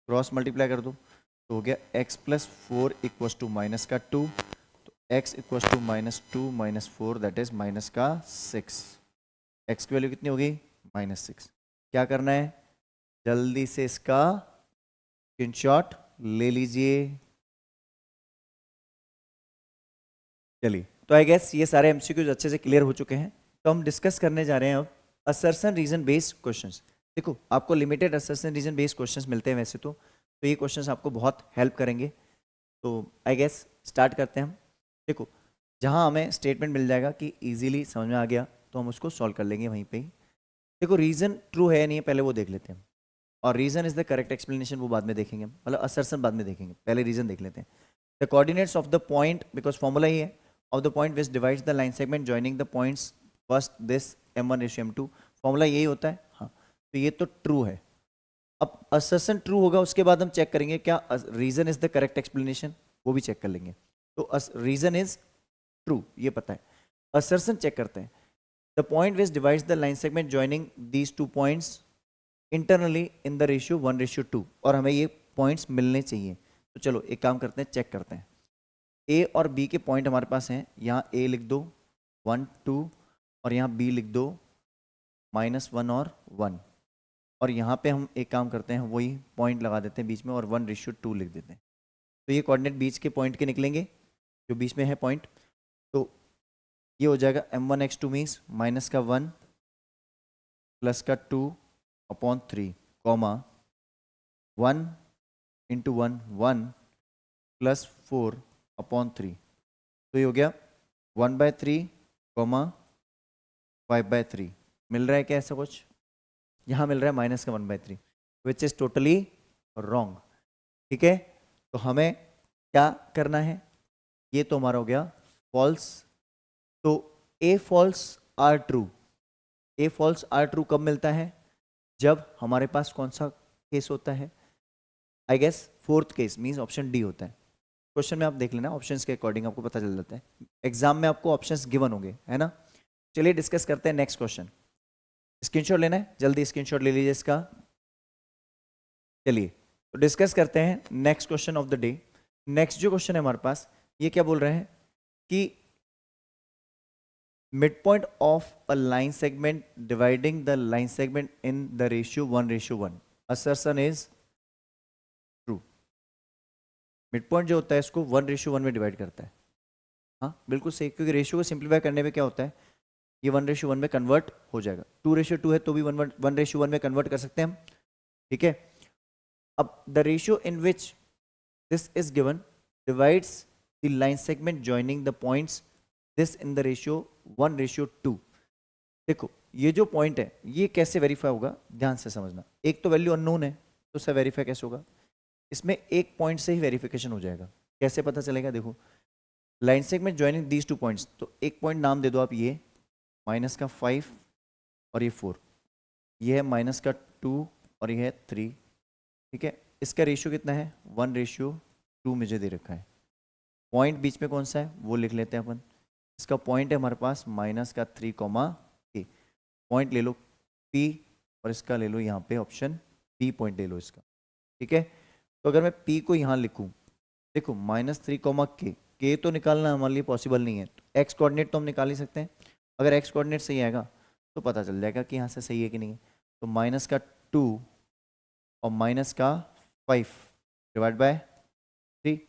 S1: cross multiply कर दो तो हो गया x plus 4 equals to minus का 2, तो x equals to -2 - 4 that is minus का 6। x की वैल्यू कितनी होगी? -6। क्या करना है, जल्दी से इसका स्क्रीनशॉट ले लीजिए। चलिए, तो आई गेस ये सारे एमसीक्यूज अच्छे से क्लियर हो चुके हैं। तो हम डिस्कस करने जा रहे हैं अब असर्शन रीजन बेस्ड क्वेश्चंस। देखो आपको limited assertion reason based questions मिलते हैं वैसे तो ये क्वेश्चंस आपको बहुत हेल्प करेंगे। तो आई गेस स्टार्ट करते हैं हम। देखो जहाँ हमें स्टेटमेंट मिल जाएगा कि इजीली समझ में आ गया तो हम उसको सॉल्व कर लेंगे वहीं पे ही। देखो रीजन ट्रू है या नहीं है पहले वो देख लेते हैं, और reason is the correct explanation वो बाद में देखेंगे, मतलब असर्शन बाद में देखेंगे, पहले रीजन देख लेते हैं। The coordinates of the point, because formula ही है, of the point which divides the line segment joining the points first this m1:m2, formula यही होता है। हाँ तो ये तो ट्रू है। अब असर्शन ट्रू होगा उसके बाद हम चेक करेंगे क्या reason is the correct explanation, वो भी चेक कर लेंगे। तो रीजन इज ट्रू ये पता है, असर्शन चेक करते हैं। The point which divides the line segment joining these two points internally in the ratio 1:2, और हमें ये पॉइंट्स मिलने चाहिए। तो चलो एक काम करते हैं, चेक करते हैं। ए और बी के पॉइंट हमारे पास हैं, यहाँ ए लिख दो 1 2, और यहाँ बी लिख दो -1 और 1, और यहाँ पे हम एक काम करते हैं वही पॉइंट लगा देते हैं बीच में और 1:2 लिख देते हैं। तो ये कोऑर्डिनेट बीच के पॉइंट के निकलेंगे जो बीच में है पॉइंट। तो ये हो जाएगा m1x2 मीन्स -1 +2/3 कॉमा 1 × 1 1 +4/3। तो ये हो गया 1/3 5/3। मिल रहा है क्या ऐसा कुछ? यहाँ मिल रहा है -1/3 विच इज टोटली रॉन्ग। ठीक है, तो हमें क्या करना है, ये तो हमारा हो गया फॉल्स। तो A false R true, A false R true कब मिलता है? जब हमारे पास कौन सा केस होता है? I guess fourth case means option D होता है। क्वेश्चन में आप देख लेना, ऑप्शंस के अकॉर्डिंग आपको पता चल जाता है। एग्जाम में आपको ऑप्शंस गिवन होंगे, है ना। चलिए डिस्कस करते हैं नेक्स्ट क्वेश्चन। स्क्रीनशॉट लेना है, जल्दी स्क्रीनशॉट ले लीजिए इसका। चलिए तो डिस्कस करते हैं next question of the day. Next जो क्वेश्चन है हमारे पास, ये क्या बोल रहे हैं कि midpoint of a line segment dividing the line segment in the ratio 1:1, assertion is true। midpoint जो होता है इसको 1:1 में डिवाइड करता है। हाँ बिल्कुल सही, क्योंकि रेशियो को सिंप्लीफाई करने में क्या होता है, ये 1:1 में कन्वर्ट हो जाएगा। 2:2 है तो भी 1:1 में कन्वर्ट कर सकते हैं हम। ठीक है, अब the ratio in which this is given divides the line segment joining the points this in the ratio 1:2। देखो ये जो पॉइंट है ये कैसे वेरीफाई होगा, ध्यान से समझना। एक तो वैल्यू अननोन है तो उससे वेरीफाई कैसे होगा, इसमें एक पॉइंट से ही वेरिफिकेशन हो जाएगा। कैसे पता चलेगा, देखो line segment joining these two points, तो एक पॉइंट नाम दे दो आप, ये -5 और ये 4, ये है -2 और ये है 3। ठीक है, इसका रेशियो कितना है 1:2 मुझे दे रखा है। पॉइंट बीच में कौन सा है वो लिख लेते हैं अपन। इसका पॉइंट है हमारे पास -3, k। पॉइंट ले लो P और इसका ले लो यहाँ पे ऑप्शन P पॉइंट ले लो इसका। ठीक है, तो अगर मैं P को यहाँ लिखूँ, देखो -3, k तो निकालना हमारे लिए पॉसिबल नहीं है, तो x कोऑर्डिनेट तो हम निकाल ही सकते हैं। अगर x कोऑर्डिनेट सही आएगा तो पता चल जाएगा कि यहाँ से सही है कि नहीं है। तो -2 और -5 डिवाइड बाय 3,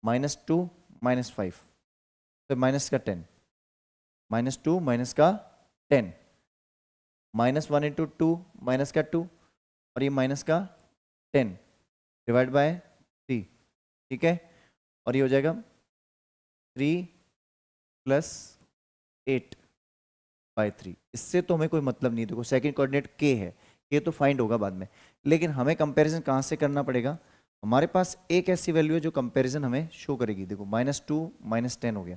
S1: -2 -5 तो -10, -2 -10, -1 × 2 -2 और ये -10 डिवाइड बाय 3। ठीक है, और ये हो जाएगा 3 + 8/3। इससे तो हमें कोई मतलब नहीं। देखो सेकंड कोऑर्डिनेट k है, k तो फाइंड होगा बाद में, लेकिन हमें कंपैरिजन कहाँ से करना पड़ेगा। हमारे पास एक ऐसी वैल्यू है जो कंपैरिजन हमें शो करेगी। देखो -2 -10 हो गया,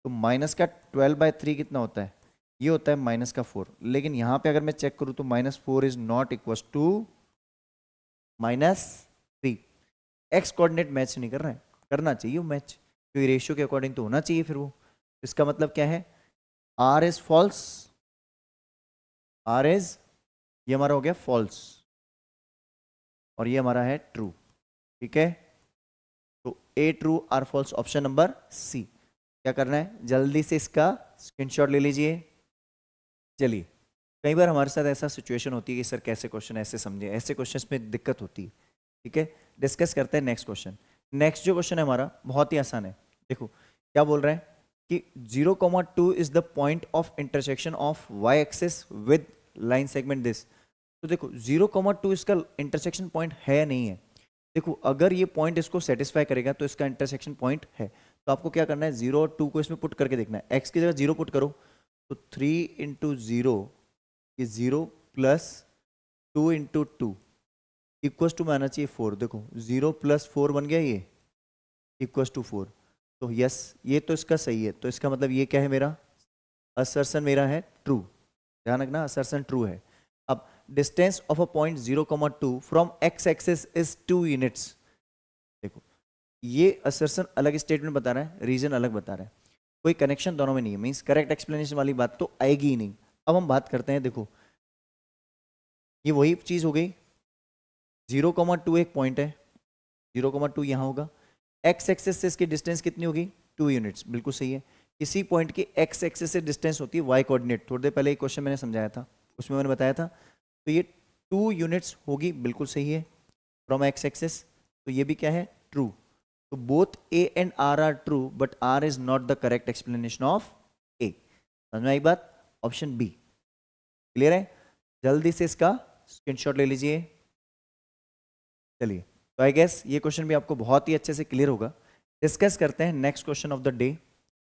S1: तो -12/3 कितना होता है, ये होता है -4। लेकिन यहाँ पे अगर मैं चेक करूँ तो -4 is not equal to -3। X coordinate match नहीं कर रहा है, करना चाहिए वो मैच, क्योंकि रेशियो के अकॉर्डिंग तो होना चाहिए फिर वो। इसका मतलब क्या है, R is false, R is, ये हमारा हो गया फॉल्स और ये हमारा है ट्रू। ठीक है, तो A true R false, option number C. क्या करना है, जल्दी से इसका स्क्रीनशॉट ले लीजिए। चलिए, कई बार हमारे साथ ऐसा सिचुएशन होती है कि सर कैसे क्वेश्चन ऐसे समझे, ऐसे क्वेश्चंस में दिक्कत होती है। ठीक है, डिस्कस करते हैं नेक्स्ट क्वेश्चन। नेक्स्ट जो क्वेश्चन है हमारा बहुत ही आसान है। देखो क्या बोल रहा है कि 0,2 is the point of intersection of Y axis with line segment this. तो देखो 0,2 इसका इंटरसेक्शन पॉइंट है या नहीं है। देखो अगर ये पॉइंट इसको सेटिस्फाई करेगा तो इसका इंटरसेक्शन पॉइंट है। तो आपको क्या करना है, 0 और 2 को इसमें पुट करके देखना है। x की जगह 0 पुट करो तो 3 इंटू 0 ये 0 प्लस 2 इंटू 2 इक्वस टू में आना चाहिए 4। देखो 0 प्लस 4 बन गया ये इक्वस टू 4। तो यस ये तो इसका सही है। तो इसका मतलब ये क्या है, मेरा असर्शन मेरा है ट्रू। ध्यान रखना असर्शन ट्रू है। अब distance of a point 0,2 from x axis is 2 units. देखो ये असर्शन अलग स्टेटमेंट बता रहा है, रीजन अलग बता रहा है, कोई कनेक्शन दोनों में नहीं है। मींस करेक्ट एक्सप्लेनेशन वाली बात तो आएगी ही नहीं। अब हम बात करते हैं, देखो ये वही चीज हो गई, 0,2 एक पॉइंट है, 0,2 यहाँ होगा, x एक्सिस से इसकी डिस्टेंस कितनी होगी 2 यूनिट्स, बिल्कुल सही है। किसी पॉइंट की x एक्सिस से डिस्टेंस होती है y कोऑर्डिनेट, थोड़ी देर पहले एक क्वेश्चन मैंने समझाया था उसमें मैंने बताया था। तो ये 2 यूनिट्स होगी, बिल्कुल सही है, फ्रॉम x एक्सिस। तो ये भी क्या है ट्रू। तो both a and r are true but r is not the correct explanation of a। समझ में आई बात, ऑप्शन बी क्लियर है। जल्दी से इसका स्क्रीनशॉट ले लीजिए। चलिए तो आई गेस ये क्वेश्चन भी आपको बहुत ही अच्छे से क्लियर होगा। डिस्कस करते हैं next question of the day.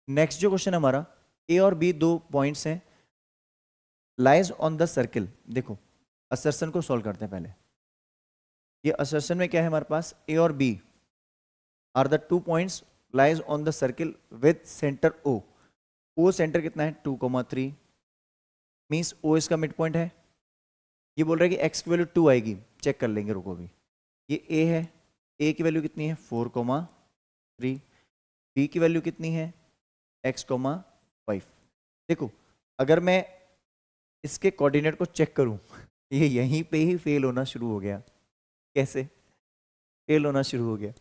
S1: Next जो क्वेश्चन हमारा, ए और बी दो पॉइंट्स हैं, लाइज ऑन द सर्किल। देखो असर्शन को सॉल्व करते हैं पहले। ये असर्शन में क्या है हमारे पास, ए और B are the 2 points lies on the circle with centre O. O centre कितना है 2,3, मीन्स ओ इसका मिड पॉइंट है। ये बोल रहा है कि एक्स की वैल्यू 2 आएगी, चेक कर लेंगे, रुको अभी। ये ए है, ए की वैल्यू कितनी है 4,3, बी की वैल्यू कितनी है x,5। देखो अगर मैं इसके कोऑर्डिनेट को चेक करूं ये यहीं पे ही फेल होना शुरू हो गया। कैसे फेल होना शुरू हो गया,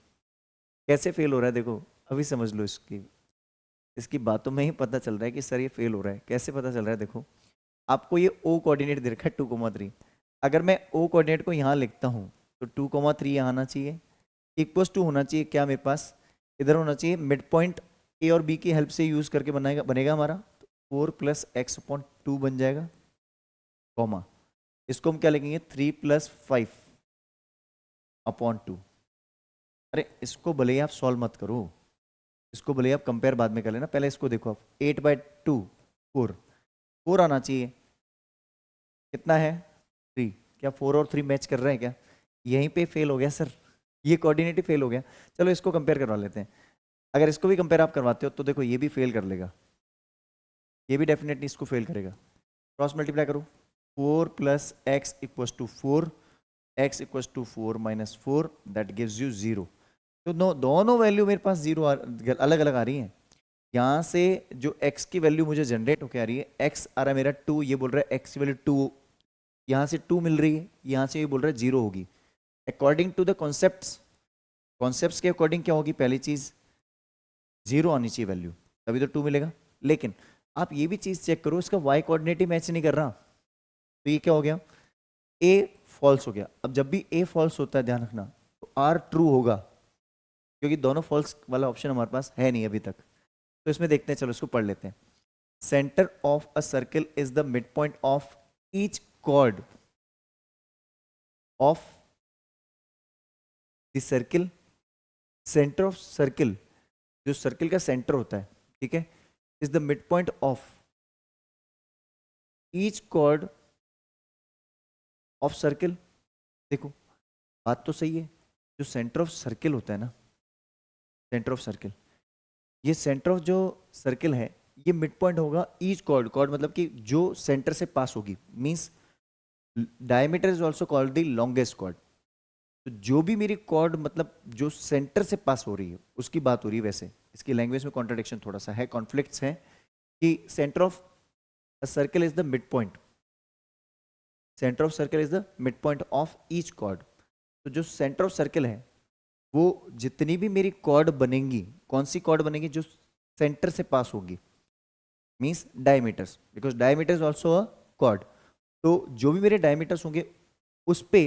S1: कैसे फेल हो रहा है, देखो अभी समझ लो। इसकी बातों में ही पता चल रहा है कि सर ये फेल हो रहा है। कैसे पता चल रहा है, देखो आपको ये o कोऑर्डिनेट दे रखा है 2,3। अगर मैं o कोऑर्डिनेट को यहाँ लिखता हूँ तो 2,3 यहाँ आना चाहिए, इक्वल्स टू होना चाहिए क्या मेरे पास, इधर होना चाहिए मिड पॉइंट ए और बी की हेल्प से यूज करके बनेगा हमारा 4 प्लस एक्स अपॉन 2 बन जाएगा, कॉमा इसको हम क्या लिखेंगे 3 प्लस 5 अपॉन 2। अरे इसको भले ही आप सॉल्व मत करो, इसको भले ही आप कंपेयर बाद में कर लेना, पहले इसको देखो आप 8/2 4 आना चाहिए, कितना है 3। क्या 4 और 3 मैच कर रहे हैं क्या, यहीं पे फेल हो गया सर, ये कोऑर्डिनेट ही फेल हो गया। चलो इसको कंपेयर करवा लेते हैं। अगर इसको भी कंपेयर आप करवाते हो तो देखो ये भी फेल कर लेगा, ये भी डेफिनेटली इसको फेल करेगा। क्रॉस मल्टीप्लाई करो, 4 plus X equals to 4, X equals to 4 minus 4 that gives you 0। तो दोनों वैल्यू मेरे पास 0 अलग अलग आ रही हैं। यहाँ से जो x की वैल्यू मुझे जनरेट होकर आ रही है, x आ रहा है मेरा 2, ये बोल रहा है x की वैल्यू 2, यहाँ से 2 मिल रही है, यहाँ से ये बोल रहा है 0 होगी। अकॉर्डिंग टू द कॉन्सेप्ट्स के अकॉर्डिंग क्या होगी, पहली चीज 0 आनी चाहिए वैल्यू, तभी तो 2 मिलेगा। लेकिन आप ये भी चीज चेक करो, इसका y कोऑर्डिनेट ही मैच नहीं कर रहा, तो ये क्या हो गया, a फॉल्स हो गया। अब जब भी a फॉल्स होता है ध्यान रखना तो r ट्रू होगा, क्योंकि दोनों फॉल्स वाला ऑप्शन हमारे पास है नहीं अभी तक। तो इसमें देखते हैं, चलो इसको पढ़ लेते हैं। Centre of a circle is the mid point of each chord of the circle. Centre of circle, जो सर्किल का सेंटर होता है, ठीक है, is the mid point of each chord of circle. देखो बात तो सही है, जो सेंटर ऑफ सर्किल होता है ना, सेंटर ऑफ सर्किल, ये सेंटर ऑफ जो सर्किल है ये मिड पॉइंट होगा ईच कॉर्ड। कॉर्ड मतलब कि जो सेंटर से पास होगी, means diameter is also called the longest chord. तो जो भी मेरी कॉर्ड मतलब जो सेंटर से पास हो रही है उसकी बात हो रही है। वैसे इसकी लैंग्वेज में कॉन्ट्रडिक्शन थोड़ा सा है, कॉन्फ्लिक्ट्स है कि centre of a circle is the mid point, centre of circle is the mid point of each chord. तो जो सेंटर ऑफ सर्कल है वो जितनी भी मेरी कॉर्ड बनेंगी, कौन सी कॉर्ड बनेगी, जो सेंटर से पास होगी, means diameters, because diameter is also a cord. तो जो भी मेरे डायमीटर्स होंगे उस पे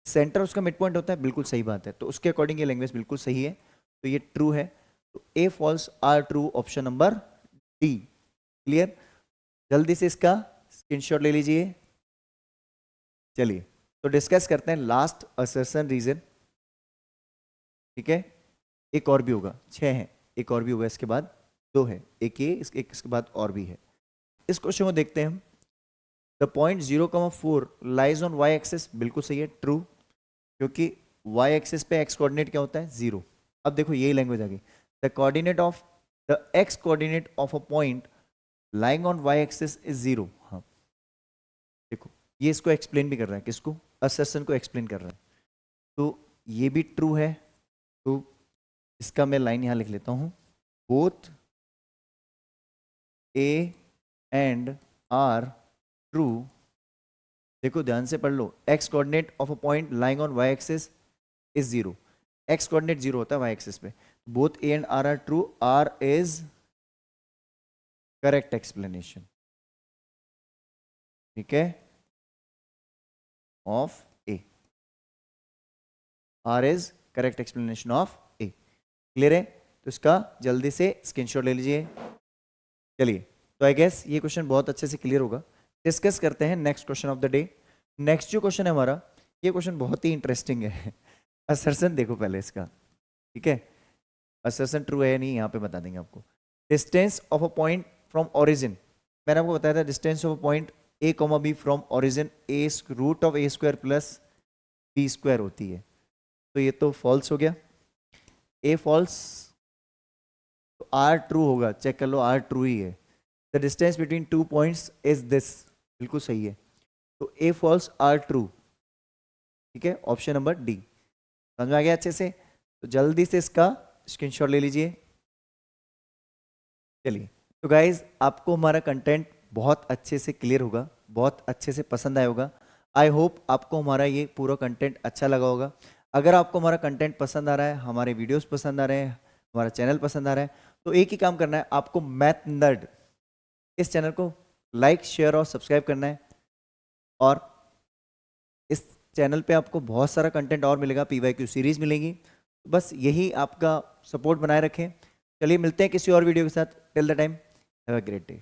S1: सेंटर उसका मिड पॉइंट होता है, बिल्कुल सही बात है। तो उसके अकॉर्डिंग ये लैंग्वेज बिल्कुल सही है, तो ये ट्रू है। तो A false R true, option number D. Clear? जल्दी से इसका स्क्रीनशॉट ले लीजिए। चलिए तो डिस्कस करते हैं लास्ट असर्शन रीजन। ठीक है, एक और भी होगा, 6 है, एक और भी होगा, इसके बाद 2 है, एक ये इसके बाद और भी है। इस क्वेश्चन को देखते हैं हम। The point 0,4 lies on Y axis, बिल्कुल सही है, ट्रू, क्योंकि वाई एक्सिस पे एक्स कोऑर्डिनेट क्या होता है, 0। अब देखो यही लैंग्वेज आ गई, the coordinate of the X coordinate of a point lying on Y axis is 0। हाँ देखो ये इसको एक्सप्लेन भी कर रहा है, किसको, असर्शन को एक्सप्लेन कर रहा है, तो ये भी ट्रू है। तो इसका मैं लाइन यहां लिख लेता हूं, both A and R true. देखो ध्यान से पढ़ लो, X coordinate of a point lying on Y axis is 0, X coordinate 0 होता है वाई एक्सिस पे, both A and R true, R is correct explanation. ठीक है, of A, R is correct explanation of A. Clear है? तो इसका जल्दी से स्क्रीनशॉट ले लीजिए। चलिए तो आई गेस ये क्वेश्चन बहुत अच्छे से क्लियर होगा। डिस्कस करते हैं next question of the day. Next जो क्वेश्चन है हमारा, ये क्वेश्चन बहुत ही इंटरेस्टिंग है। असर्शन देखो पहले इसका, ठीक है, असर्शन ट्रू है या नहीं यहाँ पे बता देंगे आपको। Distance of a point from origin, मैंने आपको बताया था distance of a point a comma b from origin a root of a square plus b square होती है, तो ये तो फॉल्स हो गया, ए फॉल्स, तो आर ट्रू होगा, चेक कर लो आर ट्रू ही है। The distance between 2 points is this, बिल्कुल सही है, तो ए फॉल्स आर ट्रू। ठीक है, ऑप्शन नंबर डी। समझ में आ गया अच्छे से? तो जल्दी से इसका स्क्रीनशॉट ले लीजिए। चलिए तो गाइज आपको हमारा कंटेंट बहुत अच्छे से क्लियर होगा, बहुत अच्छे से पसंद आया होगा। आई होप आपको हमारा ये पूरा कंटेंट अच्छा लगा होगा। अगर आपको हमारा कंटेंट पसंद आ रहा है, हमारे वीडियोस पसंद आ रहे हैं, हमारा चैनल पसंद आ रहा है, तो एक ही काम करना है आपको, मैथ नर्ड इस चैनल को लाइक शेयर और सब्सक्राइब करना है। और इस चैनल पे आपको बहुत सारा कंटेंट और मिलेगा, PYQ सीरीज मिलेगी, तो बस यही आपका सपोर्ट बनाए रखें। चलिए मिलते हैं किसी और वीडियो के साथ। Till the time have a great day.